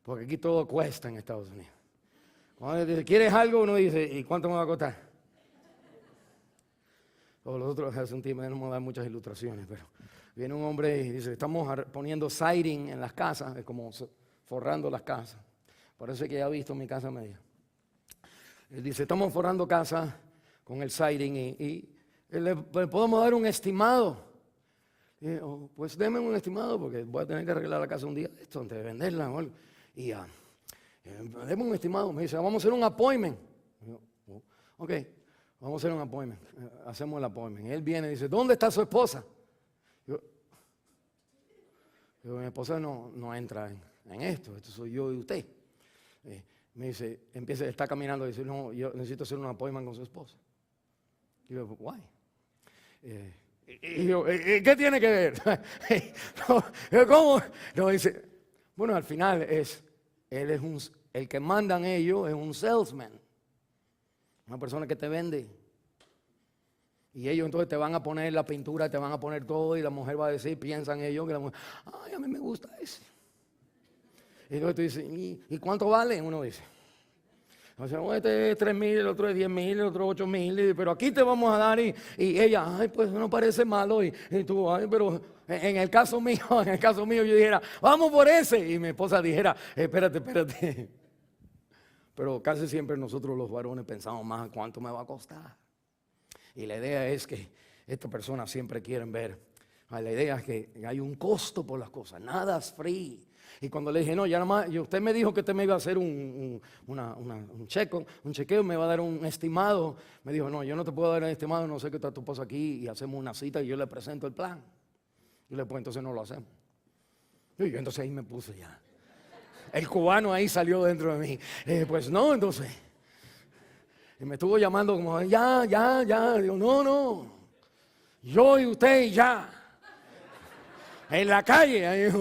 Porque aquí todo cuesta en Estados Unidos. Cuando dice, ¿quieres algo? Uno dice, ¿y cuánto me va a costar? O los otros, hace un tiempo, no me voy a dar muchas ilustraciones, pero viene un hombre y dice, estamos poniendo siding en las casas, es como forrando las casas. Parece que ya ha visto mi casa media. Él dice, estamos forrando casas con el siding y le podemos dar un estimado. Y, pues denme un estimado porque voy a tener que arreglar la casa un día esto antes de venderla. ¿No? Y denme un estimado. Me dice, vamos a hacer un appointment. Y yo, ok, vamos a hacer un appointment. Hacemos el appointment. Y él viene y dice, ¿dónde está su esposa? Yo, mi esposa no entra en esto soy yo y usted. Me dice, está caminando y dice, no, yo necesito hacer un appointment con su esposa. Y yo, why? Y yo, ¿qué tiene que ver? ¿Cómo? No, dice, bueno, al final el que mandan ellos es un salesman, una persona que te vende. Y ellos entonces te van a poner la pintura, te van a poner todo y la mujer va a decir, piensan ellos que la mujer, ay, a mí me gusta ese. Y entonces tú dices, ¿y cuánto vale? Uno dice, o sea, este es 3,000, el otro es 10,000, el otro 8,000, pero aquí te vamos a dar y ella, ay, pues no parece malo y tú, ay, pero en el caso mío yo dijera, vamos por ese, y mi esposa dijera, espérate. Pero casi siempre nosotros los varones pensamos más en cuánto me va a costar. Y la idea es que estas personas siempre quieren ver, la idea es que hay un costo por las cosas, nada es free. Y cuando le dije, no, ya nada más, usted me dijo que usted me iba a hacer un chequeo, me va a dar un estimado. Me dijo, no, yo no te puedo dar un estimado, no sé qué está tu esposa aquí y hacemos una cita y yo le presento el plan. Y le pues entonces no lo hacemos. Y yo entonces ahí me puse ya. El cubano ahí salió dentro de mí. Pues no, entonces. Y me estuvo llamando como, ya. Digo, no. Yo y usted y ya. En la calle,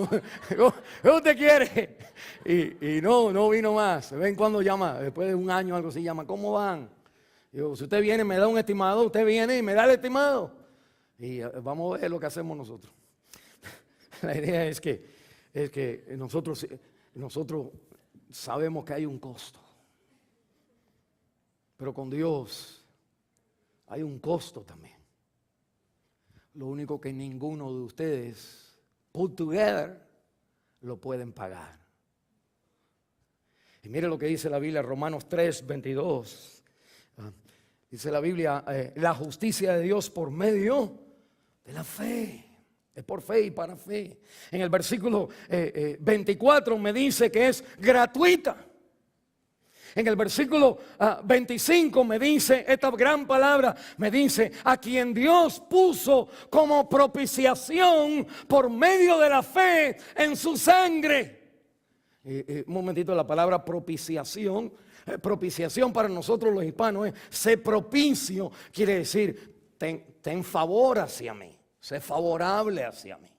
¿qué usted quiere? Y no vino más. Se ven cuando llama, después de un año algo así, llama, ¿cómo van? Digo, si usted viene me da un estimado, usted viene y me da el estimado. Y vamos a ver lo que hacemos nosotros. La idea es que nosotros sabemos que hay un costo. Pero con Dios hay un costo también. Lo único que ninguno de ustedes put together lo pueden pagar. Y mire lo que dice la Biblia, Romanos 3:22. Dice la Biblia, la justicia de Dios por medio de la fe. Es por fe y para fe. En el versículo 24 me dice que es gratuita. En el versículo 25 me dice, esta gran palabra me dice, a quien Dios puso como propiciación por medio de la fe en su sangre. Un momentito, la palabra propiciación para nosotros los hispanos es ser propicio, quiere decir ten favor hacia mí, sé favorable hacia mí.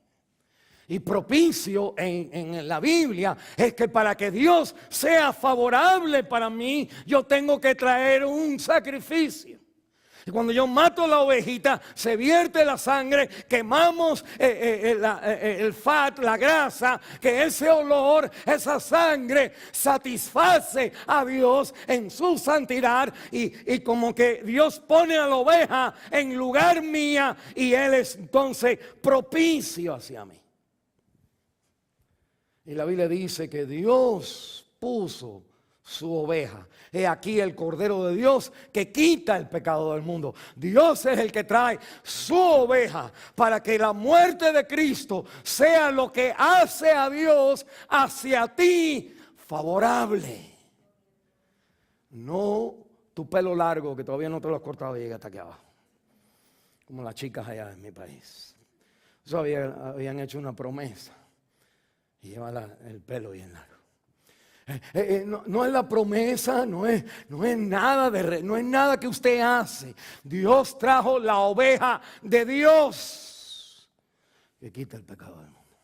Y propicio en la Biblia es que para que Dios sea favorable para mí, yo tengo que traer un sacrificio. Y cuando yo mato la ovejita, se vierte la sangre, quemamos el fat, la grasa, que ese olor, esa sangre satisface a Dios en su santidad y como que Dios pone a la oveja en lugar mía y Él es entonces propicio hacia mí. Y la Biblia dice que Dios puso su oveja. He aquí el Cordero de Dios que quita el pecado del mundo. Dios es el que trae su oveja para que la muerte de Cristo sea lo que hace a Dios hacia ti favorable. No tu pelo largo que todavía no te lo has cortado y llega hasta aquí abajo. Como las chicas allá en mi país. Eso habían hecho una promesa. Y lleva el pelo bien largo. No es la promesa, no es nada no es nada que usted hace. Dios trajo la oveja de Dios que quita el pecado del mundo.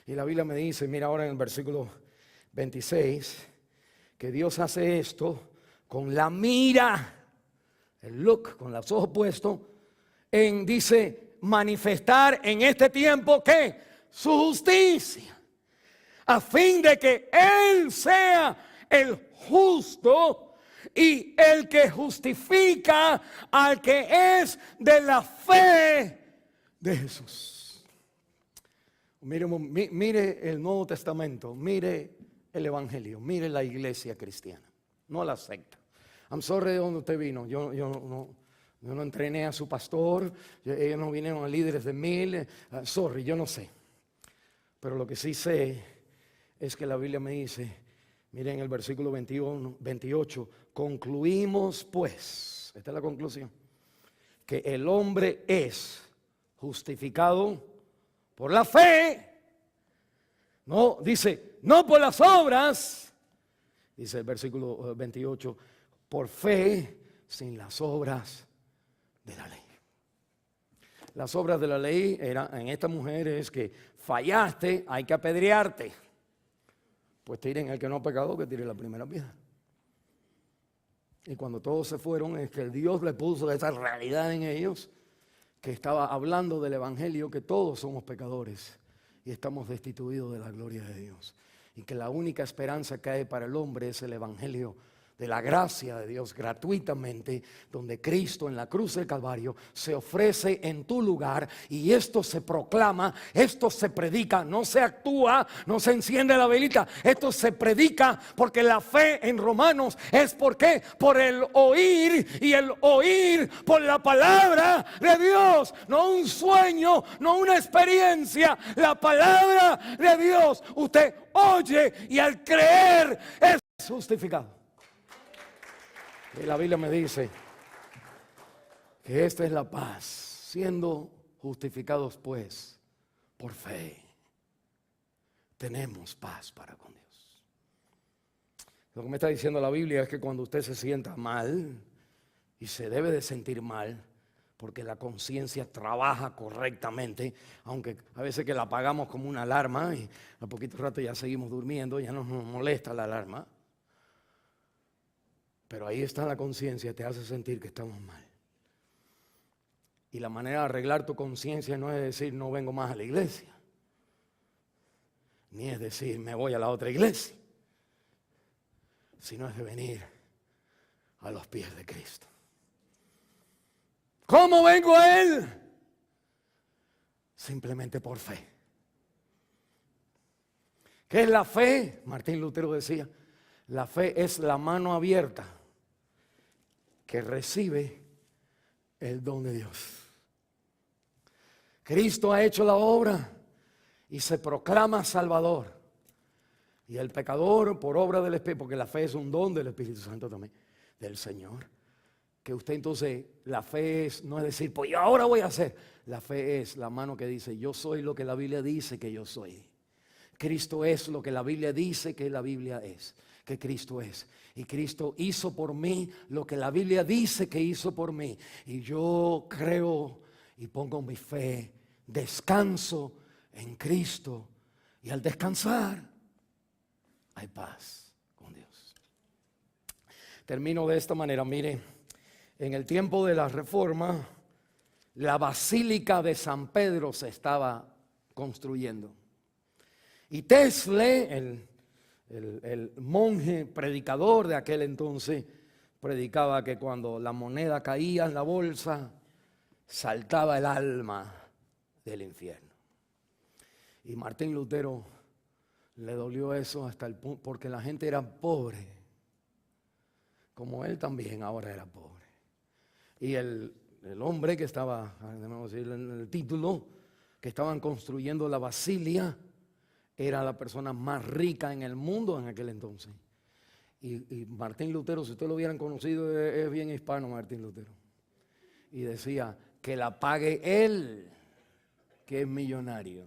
Y la Biblia me dice, mira ahora en el versículo 26, que Dios hace esto con la mira, el look, con los ojos puestos, dice, manifestar en este tiempo, ¿qué? Su justicia, a fin de que Él sea el justo y el que justifica al que es de la fe de Jesús. Mire el Nuevo Testamento, mire el Evangelio, mire la iglesia cristiana, no la secta. I'm sorry de dónde usted vino, yo no entrené a su pastor, ellos no vinieron a líderes de 1000, sorry, yo no sé. Pero lo que sí sé es que la Biblia me dice, miren el versículo 28, concluimos pues, esta es la conclusión, que el hombre es justificado por la fe, no, dice, no por las obras, dice el versículo 28, por fe sin las obras de la ley. Las obras de la ley en esta mujer es que fallaste, hay que apedrearte. Pues tiren el que no ha pecado, que tire la primera piedra. Y cuando todos se fueron, es que Dios le puso esa realidad en ellos, que estaba hablando del Evangelio, que todos somos pecadores y estamos destituidos de la gloria de Dios. Y que la única esperanza que hay para el hombre es el Evangelio de la gracia de Dios gratuitamente, donde Cristo en la cruz del Calvario se ofrece en tu lugar y esto se proclama, esto se predica, no se actúa, no se enciende la velita, esto se predica porque la fe en Romanos es ¿por qué? Por el oír y el oír por la palabra de Dios, no un sueño, no una experiencia, la palabra de Dios. Usted oye y al creer es justificado. Y la Biblia me dice que esta es la paz, siendo justificados pues por fe, tenemos paz para con Dios. Lo que me está diciendo la Biblia es que cuando usted se sienta mal, y se debe de sentir mal, porque la conciencia trabaja correctamente, aunque a veces que la apagamos como una alarma y a poquito rato ya seguimos durmiendo, ya no nos molesta la alarma. Pero ahí está la conciencia, te hace sentir que estamos mal. Y la manera de arreglar tu conciencia no es decir no vengo más a la iglesia, ni es decir me voy a la otra iglesia, sino es de venir a los pies de Cristo. ¿Cómo vengo a Él? Simplemente por fe. ¿Qué es la fe? Martín Lutero decía, la fe es la mano abierta que recibe el don de Dios. Cristo ha hecho la obra y se proclama Salvador. Y el pecador por obra del Espíritu, porque la fe es un don del Espíritu Santo también, del Señor. Que usted entonces, la fe es, no es decir, pues yo ahora voy a hacer. La fe es la mano que dice, yo soy lo que la Biblia dice que yo soy. Cristo es lo que la Biblia dice que la Biblia es, que Cristo es. Y Cristo hizo por mí lo que la Biblia dice que hizo por mí. Y yo creo y pongo mi fe, descanso en Cristo. Y al descansar, hay paz con Dios. Termino de esta manera, mire, en el tiempo de la Reforma, la Basílica de San Pedro se estaba construyendo. Y Tesla, el monje predicador de aquel entonces, predicaba que cuando la moneda caía en la bolsa, saltaba el alma del infierno. Y Martín Lutero le dolió eso hasta el punto, porque la gente era pobre, como él también ahora era pobre. Y el hombre que estaba, debemos decir en el título, que estaban construyendo la Basílica, era la persona más rica en el mundo en aquel entonces. Y Martín Lutero, si ustedes lo hubieran conocido, es bien hispano Martín Lutero. Y decía, que la pague él, que es millonario.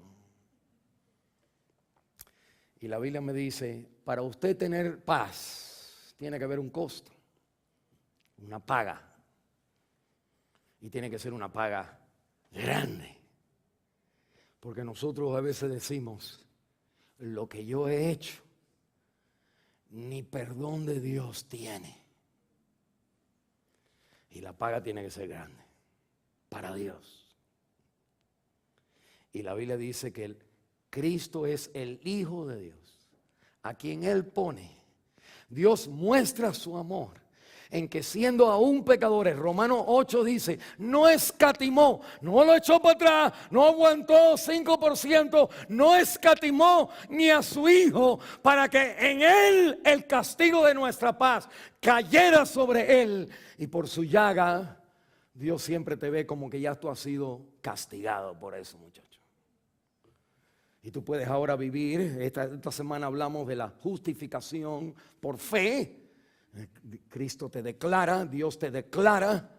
Y la Biblia me dice, para usted tener paz, tiene que haber un costo, una paga. Y tiene que ser una paga grande. Porque nosotros a veces decimos, lo que yo he hecho, ni perdón de Dios tiene. Y la paga tiene que ser grande, para Dios. Y la Biblia dice que Cristo es el Hijo de Dios, a quien Él pone. Dios muestra su amor en que siendo aún pecadores, Romanos 8 dice, no escatimó, no lo echó para atrás, no aguantó 5%, no escatimó ni a su Hijo, para que en Él el castigo de nuestra paz cayera sobre Él. Y por su llaga, Dios siempre te ve como que ya tú has sido castigado por eso, muchacho. Y tú puedes ahora vivir, esta semana hablamos de la justificación por fe. Cristo te declara, Dios te declara,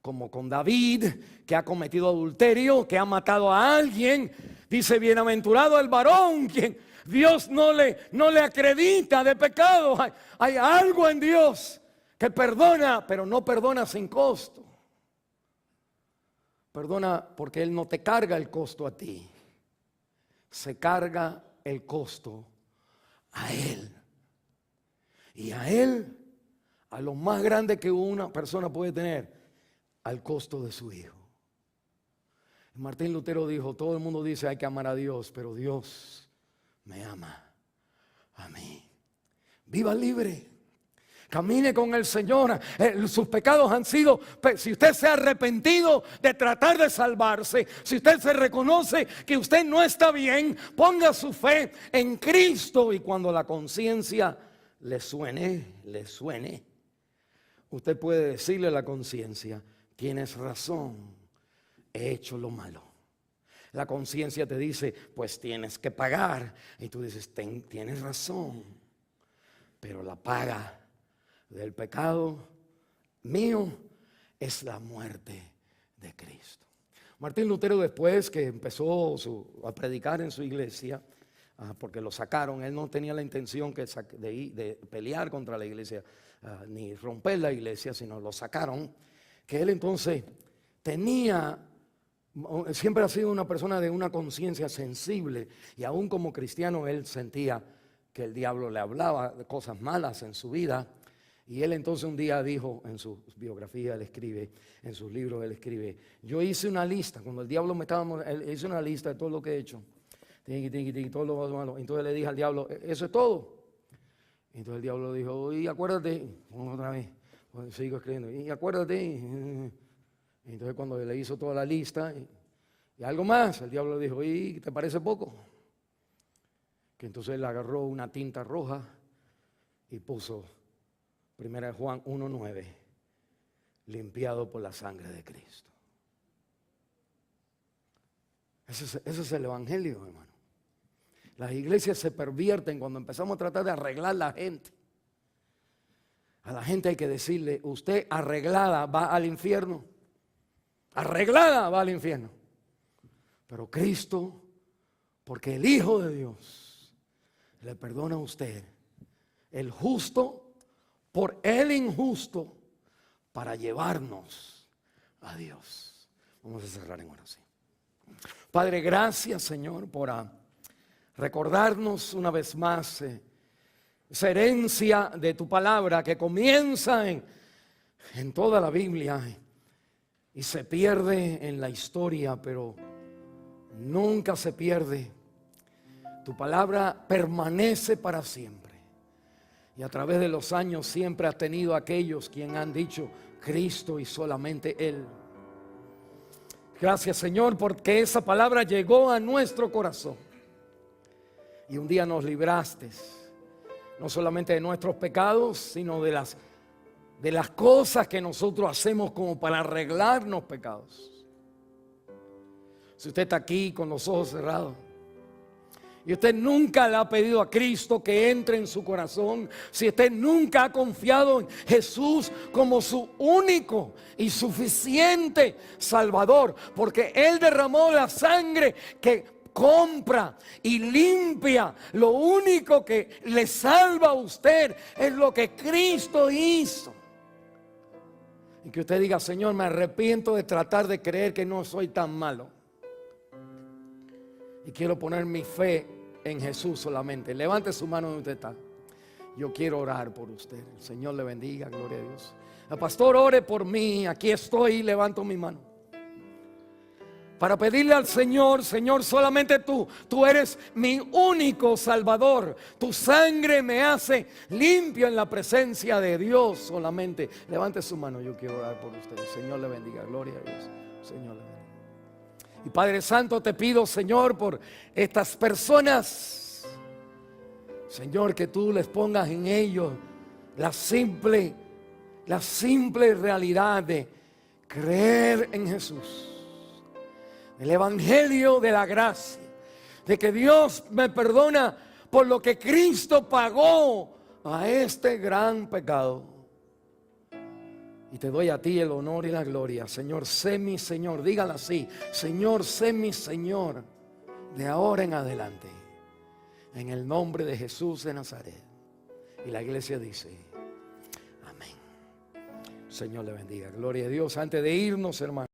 como con David, que ha cometido adulterio, que ha matado a alguien. Dice, bienaventurado el varón, quien Dios no le acredita de pecado. Hay algo en Dios que perdona, pero no perdona sin costo. Perdona porque Él no te carga el costo a ti. Se carga el costo a Él. Y a Él, a lo más grande que una persona puede tener, al costo de su Hijo. Martín Lutero dijo, todo el mundo dice hay que amar a Dios, pero Dios me ama a mí. Viva libre. Camine con el Señor. Sus pecados han sido, si usted se ha arrepentido de tratar de salvarse, si usted se reconoce que usted no está bien, ponga su fe en Cristo. Y cuando la conciencia le suene, usted puede decirle a la conciencia, tienes razón, he hecho lo malo. La conciencia te dice, pues tienes que pagar. Y tú dices, tienes razón, pero la paga del pecado mío es la muerte de Cristo. Martín Lutero, después que empezó a predicar en su iglesia, porque lo sacaron, él no tenía la intención de pelear contra la iglesia, ni romper la iglesia, sino lo sacaron, que él entonces siempre ha sido una persona de una conciencia sensible, y aún como cristiano él sentía que el diablo le hablaba de cosas malas en su vida. Y él entonces un día dijo, en su biografía él escribe, en sus libros él escribe, yo hice una lista, cuando el diablo él hizo una lista de todo lo que he hecho, todo lo malo. Entonces le dije al diablo, eso es todo. Entonces el diablo dijo, y acuérdate, otra vez, sigo escribiendo, y acuérdate. Entonces cuando le hizo toda la lista, y algo más, el diablo dijo, ¿y te parece poco? Que entonces él agarró una tinta roja y puso 1 Juan 1:9, limpiado por la sangre de Cristo. Ese es el evangelio, hermano. Las iglesias se pervierten cuando empezamos a tratar de arreglar a la gente. A la gente hay que decirle, usted arreglada va al infierno. Arreglada va al infierno. Pero Cristo, porque el Hijo de Dios le perdona a usted, el justo por el injusto, para llevarnos a Dios. Vamos a cerrar en oración. Padre, gracias, Señor, por recordarnos una vez más esa herencia de tu palabra que comienza en toda la Biblia y se pierde en la historia, pero nunca se pierde. Tu palabra permanece para siempre. Y a través de los años siempre has tenido aquellos quienes han dicho Cristo y solamente Él. Gracias, Señor, porque esa palabra llegó a nuestro corazón. Y un día nos libraste, no solamente de nuestros pecados, sino de las cosas que nosotros hacemos como para arreglarnos pecados. Si usted está aquí con los ojos cerrados, y usted nunca le ha pedido a Cristo que entre en su corazón, si usted nunca ha confiado en Jesús como su único y suficiente Salvador, porque Él derramó la sangre que compra y limpia, lo único que le salva a usted es lo que Cristo hizo. Y que usted diga, Señor, me arrepiento de tratar de creer que no soy tan malo. Y quiero poner mi fe en Jesús solamente. Levante su mano donde usted está. Yo quiero orar por usted. El Señor le bendiga, gloria a Dios. El pastor, ore por mí. Aquí estoy, levanto mi mano. para pedirle al Señor: Señor, solamente tú eres mi único Salvador. Tu sangre me hace limpio en la presencia de Dios solamente. Levante su mano, yo quiero orar por usted. Señor le bendiga, gloria a Dios. Señor le bendiga. Y Padre Santo, te pido, Señor, por estas personas, Señor, que tú les pongas en ellos la simple realidad de creer en Jesús, el evangelio de la gracia, de que Dios me perdona por lo que Cristo pagó a este gran pecado. Y te doy a ti el honor y la gloria. Señor, sé mi Señor. Díganlo así: Señor, sé mi Señor de ahora en adelante, en el nombre de Jesús de Nazaret. Y la iglesia dice: amén. Señor le bendiga. Gloria a Dios. Antes de irnos, hermanos,